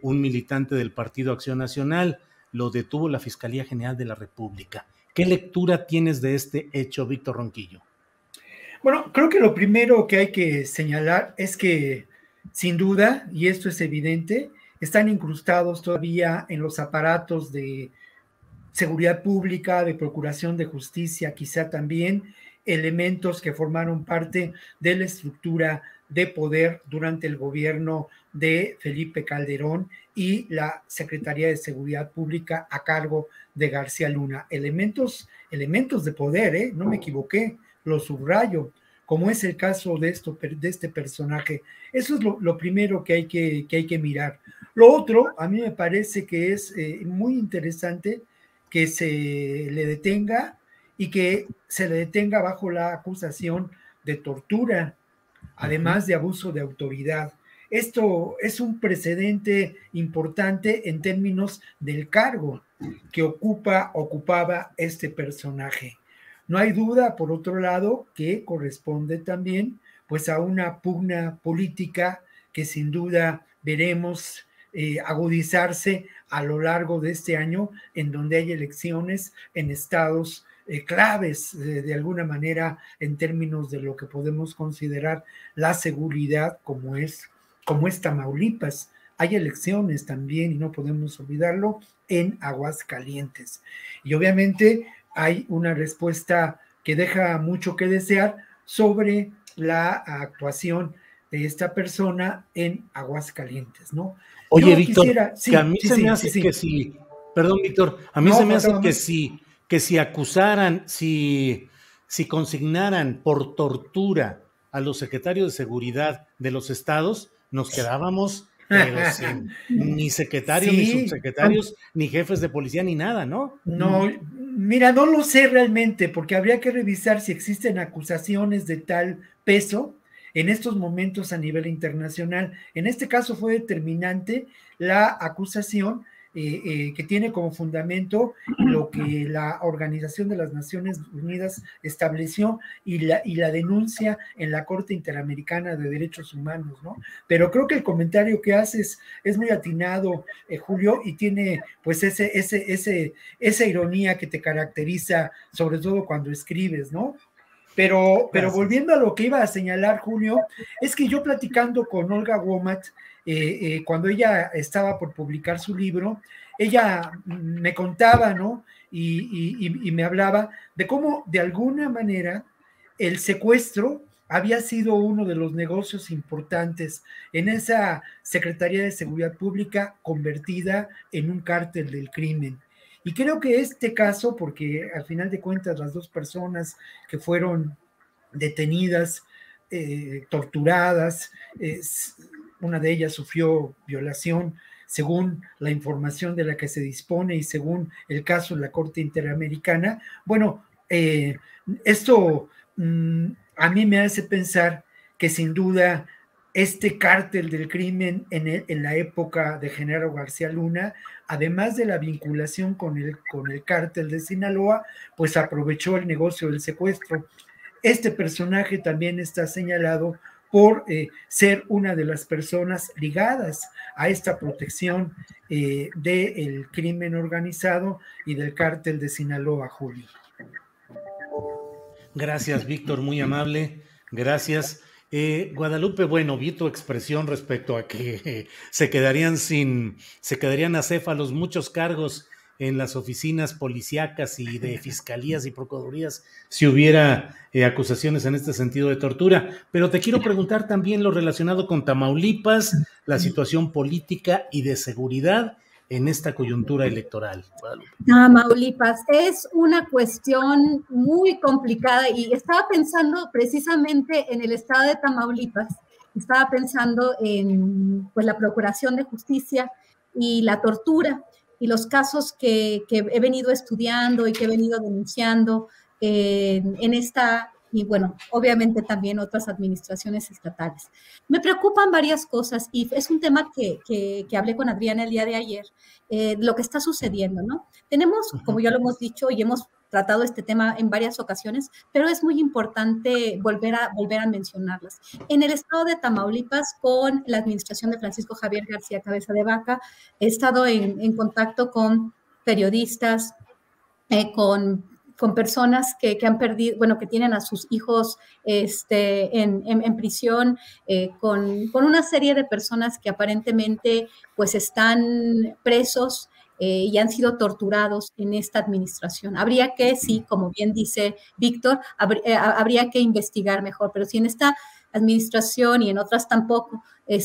un militante del Partido Acción Nacional. Lo detuvo la Fiscalía General de la República. ¿Qué lectura tienes de este hecho, Víctor Ronquillo? Bueno, creo que lo primero que hay que señalar es que, sin duda, y esto es evidente, están incrustados todavía en los aparatos de seguridad pública, de procuración de justicia, quizá también elementos que formaron parte de la estructura de poder durante el gobierno de Felipe Calderón y la Secretaría de Seguridad Pública a cargo de García Luna. Elementos de poder, no me equivoqué, lo subrayo, como es el caso de este personaje. Eso es lo primero que hay que mirar. Lo otro, a mí me parece que es muy interesante que se le detenga y que se le detenga bajo la acusación de tortura, además de abuso de autoridad. Esto es un precedente importante en términos del cargo que ocupaba este personaje. No hay duda, por otro lado, que corresponde también pues a una pugna política que sin duda veremos agudizarse a lo largo de este año, en donde hay elecciones en estados claves, de alguna manera, en términos de lo que podemos considerar la seguridad, como es Tamaulipas. Hay elecciones también, y no podemos olvidarlo, en Aguascalientes. Y obviamente hay una respuesta que deja mucho que desear sobre la actuación de esta persona en Aguascalientes, ¿no? Oye, Víctor, que a mí se me hace que si, perdón, Víctor, a mí se me hace que si acusaran, si consignaran por tortura a los secretarios de seguridad de los estados, nos quedábamos pero sin ni secretarios, ni subsecretarios, ni jefes de policía, ni nada, ¿no? No, mira, no lo sé realmente, porque habría que revisar si existen acusaciones de tal peso en estos momentos a nivel internacional. En este caso fue determinante la acusación que tiene como fundamento lo que la Organización de las Naciones Unidas estableció y la denuncia en la Corte Interamericana de Derechos Humanos, ¿no? Pero creo que el comentario que haces es muy atinado, Julio, y tiene pues esa ironía que te caracteriza, sobre todo cuando escribes, ¿no? Pero volviendo a lo que iba a señalar, Julio, es que yo platicando con Olga Womat, cuando ella estaba por publicar su libro, ella me contaba, ¿no? Y me hablaba de cómo, de alguna manera, el secuestro había sido uno de los negocios importantes en esa Secretaría de Seguridad Pública convertida en un cártel del crimen. Y creo que este caso, porque al final de cuentas las dos personas que fueron detenidas, torturadas, una de ellas sufrió violación, según la información de la que se dispone y según el caso en la Corte Interamericana. Bueno, esto a mí me hace pensar que sin duda este cártel del crimen en la época de Genaro García Luna, además de la vinculación con el cártel de Sinaloa, pues aprovechó el negocio del secuestro. Este personaje también está señalado por ser una de las personas ligadas a esta protección del crimen organizado y del cártel de Sinaloa, Julio. Gracias, Víctor, muy amable. Gracias. Guadalupe, bueno, vi tu expresión respecto a que se quedarían acéfalos muchos cargos en las oficinas policíacas y de fiscalías y procuradurías si hubiera acusaciones en este sentido de tortura. Pero te quiero preguntar también lo relacionado con Tamaulipas, la situación política y de seguridad en esta coyuntura electoral. Guadalupe. Tamaulipas es una cuestión muy complicada y estaba pensando precisamente en el estado de Tamaulipas, estaba pensando en pues, la Procuración de Justicia y la tortura y los casos que he venido estudiando y que he venido denunciando en esta, y bueno, obviamente también otras administraciones estatales. Me preocupan varias cosas y es un tema que hablé con Adriana el día de ayer, lo que está sucediendo, ¿no? Tenemos, como ya lo hemos dicho y hemos tratado este tema en varias ocasiones, pero es muy importante volver a mencionarlas. En el estado de Tamaulipas, con la administración de Francisco Javier García Cabeza de Vaca, he estado en contacto con periodistas, con personas que han perdido, bueno, que tienen a sus hijos en prisión, con una serie de personas que aparentemente pues están presos y han sido torturados en esta administración. Habría que, sí, como bien dice Víctor, habría que investigar mejor, pero si en esta administración y en otras tampoco,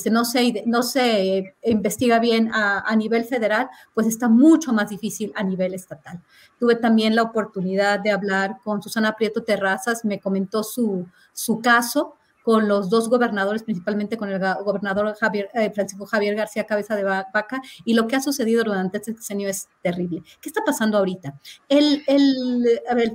no se investiga bien a nivel federal, pues está mucho más difícil a nivel estatal. Tuve también la oportunidad de hablar con Susana Prieto Terrazas, me comentó su caso con los dos gobernadores, principalmente con el gobernador Francisco Javier García Cabeza de Vaca, y lo que ha sucedido durante este sexenio es terrible. ¿Qué está pasando ahorita? El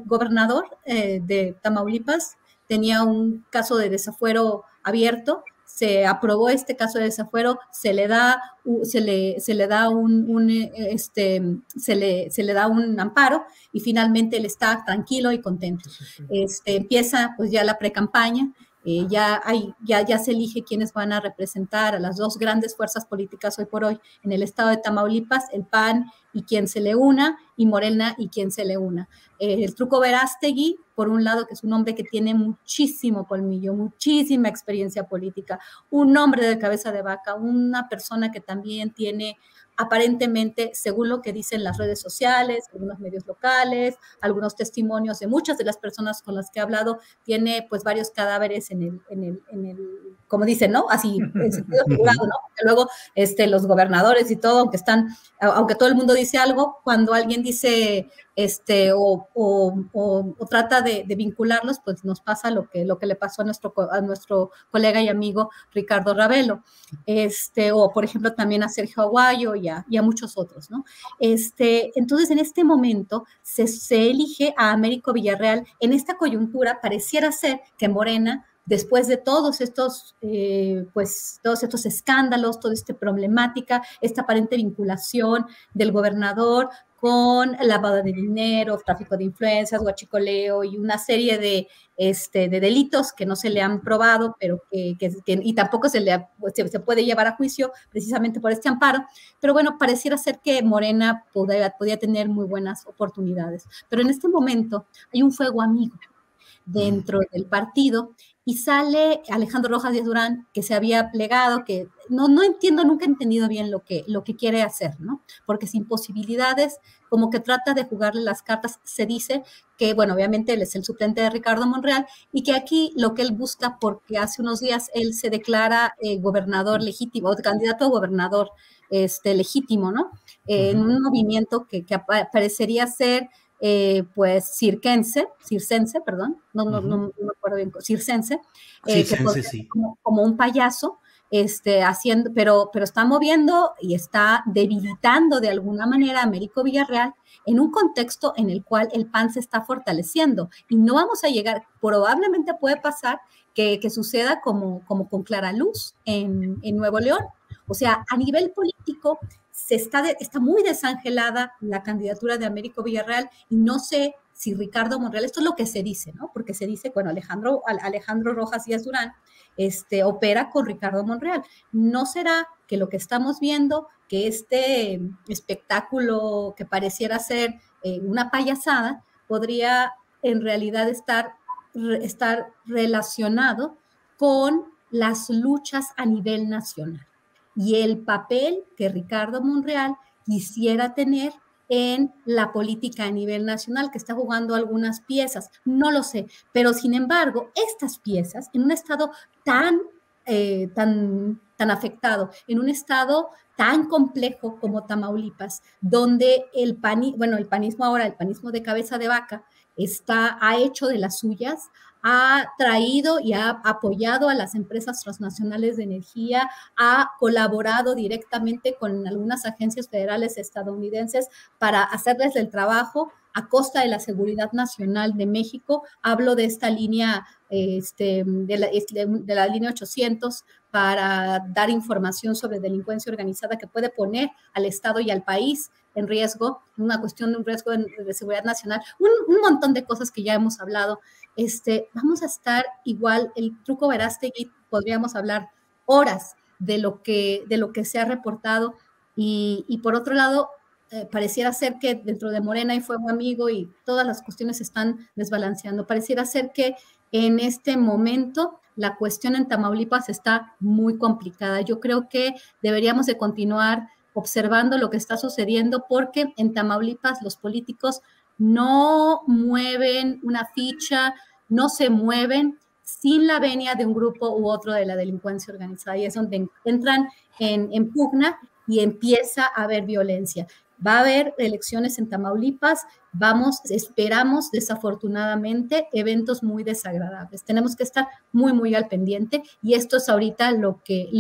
gobernador de Tamaulipas tenía un caso de desafuero abierto, se aprobó este caso de desafuero, se le da un amparo y finalmente él está tranquilo y contento. Empieza pues ya la precampaña. Ya se elige quiénes van a representar a las dos grandes fuerzas políticas hoy por hoy en el estado de Tamaulipas, el PAN y quien se le una, y Morena y quien se le una. El Truco Verástegui, por un lado, que es un hombre que tiene muchísimo colmillo, muchísima experiencia política, un hombre de cabeza de vaca, una persona que también tiene aparentemente, según lo que dicen las redes sociales, algunos medios locales, algunos testimonios de muchas de las personas con las que he hablado, tiene pues varios cadáveres en el como dicen, ¿no? Así, en sentido figurado, ¿no? Porque luego los gobernadores y todo, aunque todo el mundo dice algo, cuando alguien dice o trata de vincularlos, pues nos pasa lo que le pasó a nuestro colega y amigo Ricardo Ravelo, o por ejemplo también a Sergio Aguayo y a muchos otros, ¿no? Entonces en este momento se elige a Américo Villarreal. En esta coyuntura pareciera ser que Morena, después de todos estos escándalos, toda esta problemática, esta aparente vinculación del gobernador con lavado de dinero, tráfico de influencias, huachicoleo y una serie de delitos que no se le han probado, pero y tampoco se puede llevar a juicio precisamente por este amparo. Pero bueno, pareciera ser que Morena podía tener muy buenas oportunidades. Pero en este momento hay un fuego amigo dentro del partido y sale Alejandro Rojas Díaz Durán, que se había plegado, que no entiendo, nunca he entendido bien lo que quiere hacer, ¿no? Porque sin posibilidades, como que trata de jugarle las cartas. Se dice que, bueno, obviamente él es el suplente de Ricardo Monreal y que aquí lo que él busca, porque hace unos días él se declara gobernador legítimo, candidato a gobernador legítimo, ¿no? En un movimiento que parecería ser pues circense, perdón, no me acuerdo bien, circense, sí. como un payaso, haciendo, pero está moviendo y está debilitando de alguna manera a Américo Villarreal en un contexto en el cual el PAN se está fortaleciendo y no vamos a llegar, probablemente puede pasar que suceda como con Clara Luz en Nuevo León. O sea, a nivel político está muy desangelada la candidatura de Américo Villarreal y no sé si Ricardo Monreal, esto es lo que se dice, ¿no? Porque se dice, bueno, Alejandro Rojas Díaz Durán opera con Ricardo Monreal. ¿No será que lo que estamos viendo, que este espectáculo que pareciera ser una payasada, podría en realidad estar relacionado con las luchas a nivel nacional y el papel que Ricardo Monreal quisiera tener en la política a nivel nacional, que está jugando algunas piezas? No lo sé, pero sin embargo, estas piezas, en un estado tan afectado, en un estado tan complejo como Tamaulipas, donde el panismo de cabeza de vaca, ha hecho de las suyas, ha traído y ha apoyado a las empresas transnacionales de energía, ha colaborado directamente con algunas agencias federales estadounidenses para hacerles el trabajo a costa de la seguridad nacional de México. Hablo de esta línea, de la línea 800, para dar información sobre delincuencia organizada que puede poner al Estado y al país en riesgo, una cuestión de un riesgo de seguridad nacional, un montón de cosas que ya hemos hablado. Vamos a estar igual, el Truco Verástegui, podríamos hablar horas de lo que se ha reportado y por otro lado, pareciera ser que dentro de Morena hay fuego amigo y todas las cuestiones se están desbalanceando. Pareciera ser que en este momento la cuestión en Tamaulipas está muy complicada. Yo creo que deberíamos de continuar observando lo que está sucediendo, porque en Tamaulipas los políticos no mueven una ficha, no se mueven sin la venia de un grupo u otro de la delincuencia organizada, y es donde entran en pugna y empieza a haber violencia. Va a haber elecciones en Tamaulipas, esperamos desafortunadamente eventos muy desagradables. Tenemos que estar muy, muy al pendiente, y esto es ahorita lo que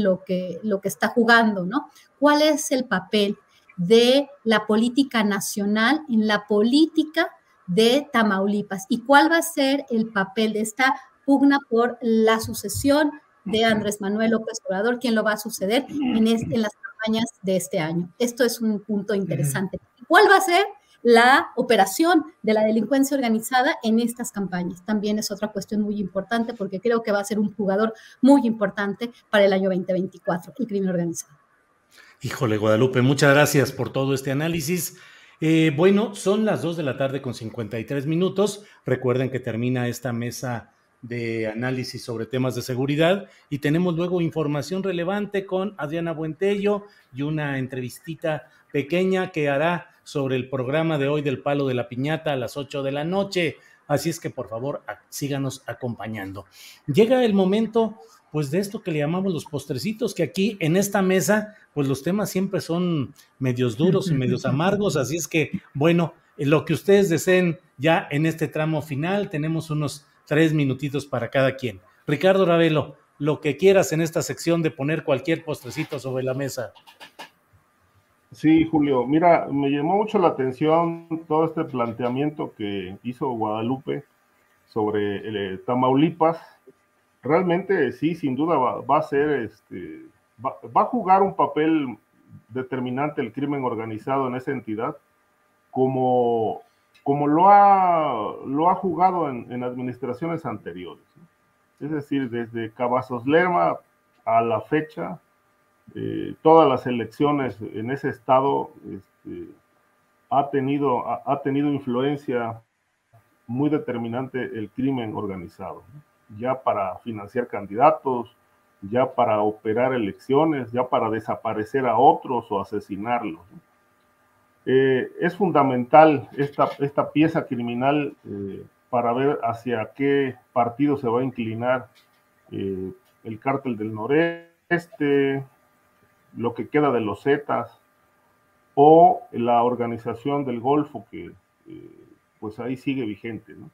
está jugando, ¿no? ¿Cuál es el papel de la política nacional en la política de Tamaulipas? ¿Y cuál va a ser el papel de esta pugna por la sucesión de Andrés Manuel López Obrador? ¿Quién lo va a suceder en las campañas de este año? Esto es un punto interesante. ¿Cuál va a ser la operación de la delincuencia organizada en estas campañas? También es otra cuestión muy importante, porque creo que va a ser un jugador muy importante para el año 2024, el crimen organizado. Híjole, Guadalupe, muchas gracias por todo este análisis. Bueno, son las 2:53 p.m. Recuerden que termina esta mesa de análisis sobre temas de seguridad, y tenemos luego información relevante con Adriana Buentello y una entrevistita pequeña que hará sobre el programa de hoy del Palo de la Piñata a las 8 de la noche. Así es que, por favor, síganos acompañando. Llega el momento, pues, de esto que le llamamos los postrecitos, que aquí en esta mesa, pues los temas siempre son medios duros y medios amargos. Así es que, bueno, lo que ustedes deseen ya en este tramo final, tenemos unos 3 minutitos para cada quien. Ricardo Ravelo, lo que quieras en esta sección de poner cualquier postrecito sobre la mesa. Sí, Julio, mira, me llamó mucho la atención todo este planteamiento que hizo Guadalupe sobre Tamaulipas. Realmente sí, sin duda va a ser, va a jugar un papel determinante el crimen organizado en esa entidad, como lo ha jugado en administraciones anteriores, ¿no? Es decir, desde Cavazos Lerma a la fecha, todas las elecciones en ese estado ha tenido influencia muy determinante el crimen organizado, ¿no? Ya para financiar candidatos, ya para operar elecciones, ya para desaparecer a otros o asesinarlos, ¿no? Es fundamental esta pieza criminal para ver hacia qué partido se va a inclinar el Cártel del Noreste, lo que queda de los Zetas, o la Organización del Golfo, que pues ahí sigue vigente, ¿no?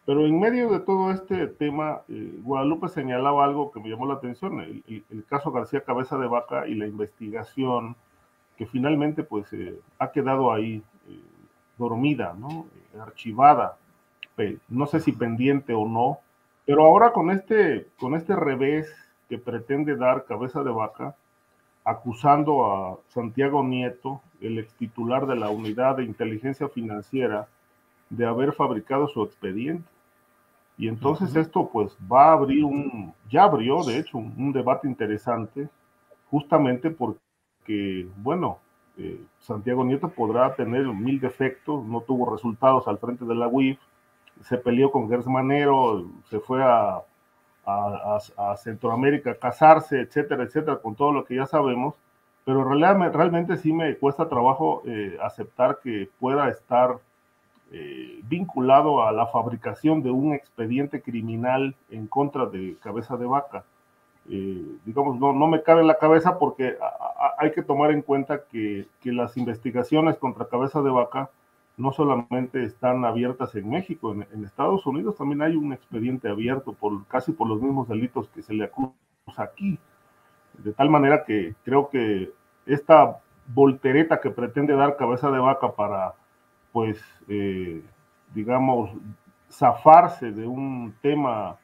Pero en medio de todo este tema, Guadalupe señalaba algo que me llamó la atención, el caso García Cabeza de Vaca y la investigación que finalmente pues ha quedado ahí dormida, ¿no? Archivada, no sé si pendiente o no, pero ahora con este revés que pretende dar Cabeza de Vaca, acusando a Santiago Nieto, el extitular de la Unidad de Inteligencia Financiera, de haber fabricado su expediente. Y entonces esto pues va a abrir ya abrió de hecho un debate interesante, justamente porque, bueno, Santiago Nieto podrá tener 1000 defectos, no tuvo resultados al frente de la UIF, se peleó con Gers Manero, se fue a Centroamérica a casarse, etcétera, etcétera, con todo lo que ya sabemos, pero realmente sí me cuesta trabajo aceptar que pueda estar vinculado a la fabricación de un expediente criminal en contra de Cabeza de Vaca. Digamos, no me cabe en la cabeza, porque hay que tomar en cuenta que las investigaciones contra Cabeza de Vaca no solamente están abiertas en México, en Estados Unidos también hay un expediente abierto casi por los mismos delitos que se le acusa aquí. De tal manera que creo que esta voltereta que pretende dar Cabeza de Vaca para, pues, digamos, zafarse de un tema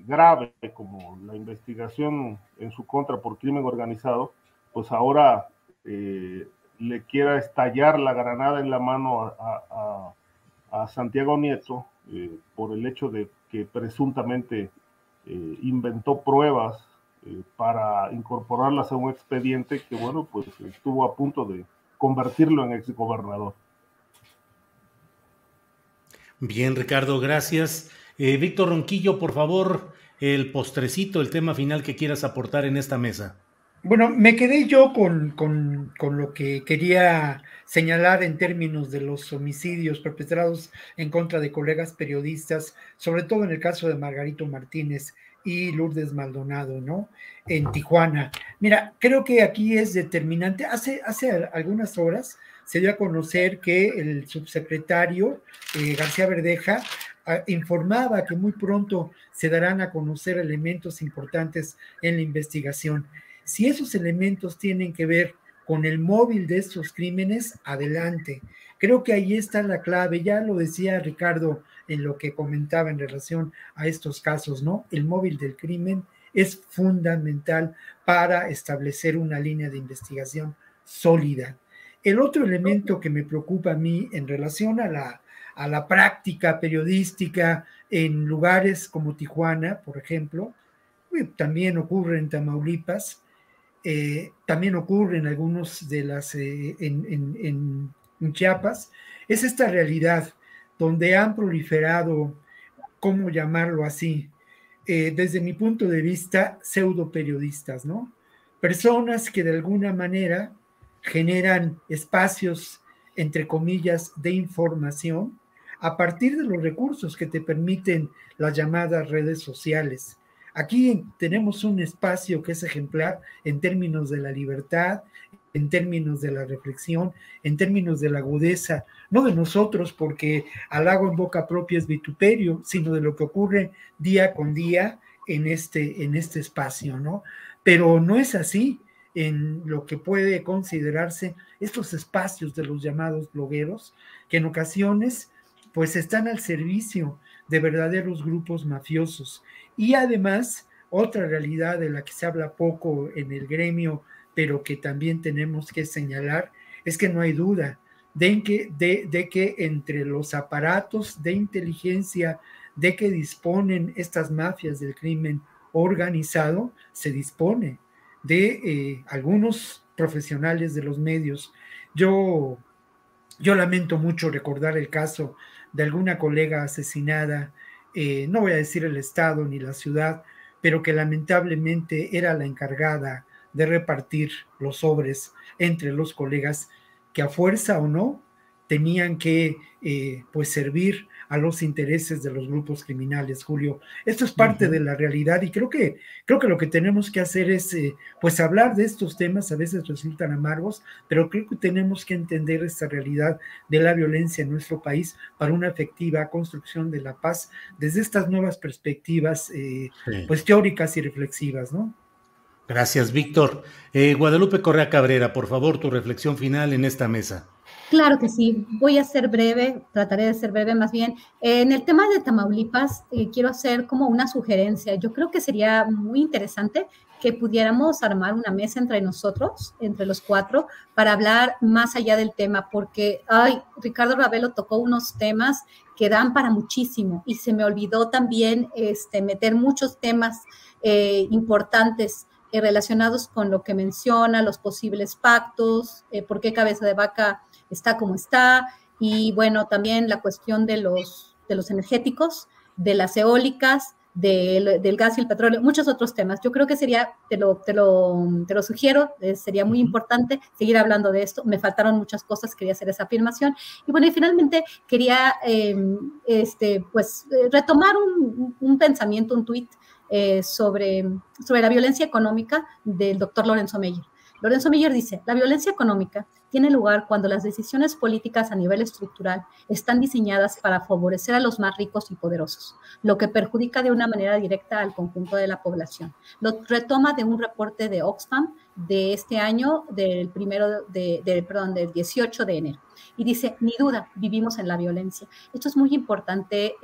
grave como la investigación en su contra por crimen organizado, pues ahora le quiera estallar la granada en la mano a Santiago Nieto por el hecho de que presuntamente inventó pruebas para incorporarlas a un expediente que, bueno, pues estuvo a punto de convertirlo en exgobernador. Bien, Ricardo, gracias. Víctor Ronquillo, por favor, el postrecito, el tema final que quieras aportar en esta mesa. Bueno, me quedé yo con lo que quería señalar en términos de los homicidios perpetrados en contra de colegas periodistas, sobre todo en el caso de Margarito Martínez y Lourdes Maldonado, ¿no? En Tijuana. Mira, creo que aquí es determinante. Hace algunas horas se dio a conocer que el subsecretario García Verdeja informaba que muy pronto se darán a conocer elementos importantes en la investigación. Si esos elementos tienen que ver con el móvil de estos crímenes, adelante. Creo que ahí está la clave, ya lo decía Ricardo en lo que comentaba en relación a estos casos, ¿no? El móvil del crimen es fundamental para establecer una línea de investigación sólida. El otro elemento que me preocupa a mí en relación a la práctica periodística en lugares como Tijuana, por ejemplo, también ocurre en Tamaulipas, también ocurre en algunos de las, en Chiapas, es esta realidad donde han proliferado, ¿cómo llamarlo así? Desde mi punto de vista, pseudo periodistas, ¿no? Personas que de alguna manera generan espacios, entre comillas, de información a partir de los recursos que te permiten las llamadas redes sociales. Aquí tenemos un espacio que es ejemplar en términos de la libertad, en términos de la reflexión, en términos de la agudeza, no de nosotros, porque halago en boca propia es vituperio, sino de lo que ocurre día con día en este espacio, ¿no? Pero no es así en lo que puede considerarse estos espacios de los llamados blogueros, que en ocasiones pues están al servicio de verdaderos grupos mafiosos. Y además, otra realidad de la que se habla poco en el gremio, pero que también tenemos que señalar, es que no hay duda de que entre los aparatos de inteligencia de que disponen estas mafias del crimen organizado, se dispone de algunos profesionales de los medios. Yo lamento mucho recordar el caso de alguna colega asesinada, no voy a decir el estado ni la ciudad, pero que lamentablemente era la encargada de repartir los sobres entre los colegas que a fuerza o no tenían que pues servir a los intereses de los grupos criminales, Julio. Esto es parte de la realidad y creo que lo que tenemos que hacer es pues hablar de estos temas, a veces resultan amargos, pero creo que tenemos que entender esta realidad de la violencia en nuestro país para una efectiva construcción de la paz desde estas nuevas perspectivas pues teóricas y reflexivas, ¿no? Gracias, Víctor. Guadalupe Correa Cabrera, por favor, tu reflexión final en esta mesa. Claro que sí, voy a ser breve, trataré de ser breve más bien. En el tema de Tamaulipas, quiero hacer como una sugerencia. Yo creo que sería muy interesante que pudiéramos armar una mesa entre nosotros, entre los cuatro, para hablar más allá del tema, porque, Ricardo Ravelo tocó unos temas que dan para muchísimo y se me olvidó también meter muchos temas importantes relacionados con lo que menciona, los posibles pactos, por qué Cabeza de Vaca está como está, y bueno, también la cuestión de los energéticos, de las eólicas, del gas y el petróleo, muchos otros temas. Yo creo que sería, te lo sugiero, sería muy importante seguir hablando de esto. Me faltaron muchas cosas, quería hacer esa afirmación. Y bueno, y finalmente quería retomar un pensamiento, un tuit sobre la violencia económica del doctor Lorenzo Meyer. Lorenzo Meyer dice, la violencia económica tiene lugar cuando las decisiones políticas a nivel estructural están diseñadas para favorecer a los más ricos y poderosos, lo que perjudica de una manera directa al conjunto de la población. Lo retoma de un reporte de Oxfam de este año, del 18 de enero. Y dice, ni duda, vivimos en la violencia. Esto es muy importante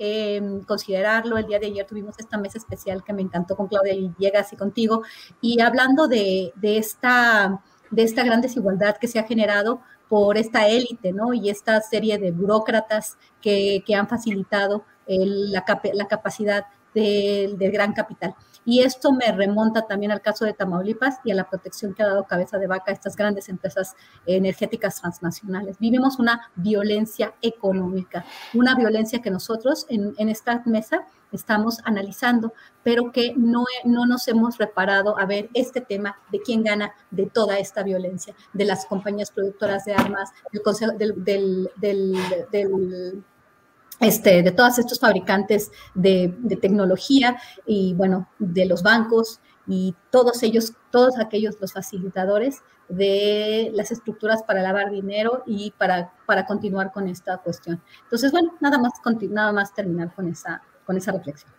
considerarlo. El día de ayer tuvimos esta mesa especial que me encantó con Claudia Villegas y contigo, y hablando de esta gran desigualdad que se ha generado por esta élite, ¿no? Y esta serie de burócratas que han facilitado la capacidad del gran capital. Y esto me remonta también al caso de Tamaulipas y a la protección que ha dado cabeza de vaca a estas grandes empresas energéticas transnacionales. Vivimos una violencia económica, una violencia que nosotros en esta mesa estamos analizando, pero que no nos hemos reparado a ver este tema de quién gana de toda esta violencia, de las compañías productoras de armas, de todos estos fabricantes de tecnología y, bueno, de los bancos y todos aquellos, los facilitadores de las estructuras para lavar dinero y para continuar con esta cuestión. Entonces, bueno, nada más terminar con esa reflexión.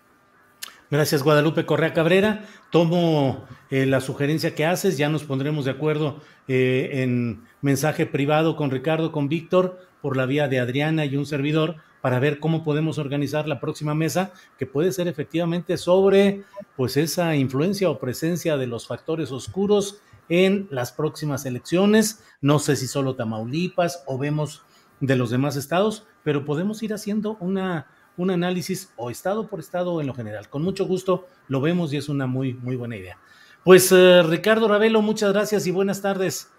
Gracias, Guadalupe Correa Cabrera. Tomo la sugerencia que haces, ya nos pondremos de acuerdo en mensaje privado con Ricardo, con Víctor, por la vía de Adriana y un servidor, para ver cómo podemos organizar la próxima mesa, que puede ser efectivamente sobre pues esa influencia o presencia de los factores oscuros en las próximas elecciones. No sé si solo Tamaulipas o vemos de los demás estados, pero podemos ir haciendo un análisis o estado por estado en lo general. Con mucho gusto lo vemos y es una muy, muy buena idea. Pues Ricardo Ravelo, muchas gracias y buenas tardes.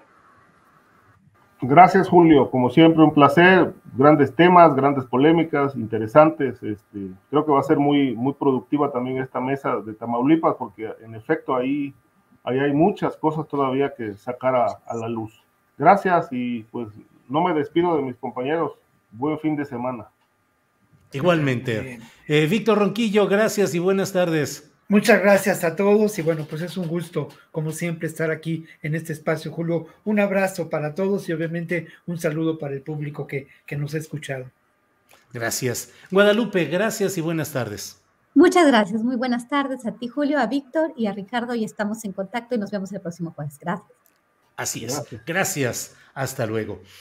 Gracias, Julio. Como siempre, un placer. Grandes temas, grandes polémicas, interesantes. Creo que va a ser muy, muy productiva también esta mesa de Tamaulipas, porque en efecto ahí hay muchas cosas todavía que sacar a la luz. Gracias y pues no me despido de mis compañeros. Buen fin de semana. Igualmente. Víctor Ronquillo, gracias y buenas tardes. Muchas gracias a todos y bueno, pues es un gusto, como siempre, estar aquí en este espacio, Julio. Un abrazo para todos y obviamente un saludo para el público que nos ha escuchado. Gracias. Guadalupe, gracias y buenas tardes. Muchas gracias. Muy buenas tardes a ti, Julio, a Víctor y a Ricardo, y estamos en contacto y nos vemos el próximo jueves. Gracias. Así es. Gracias. Hasta luego.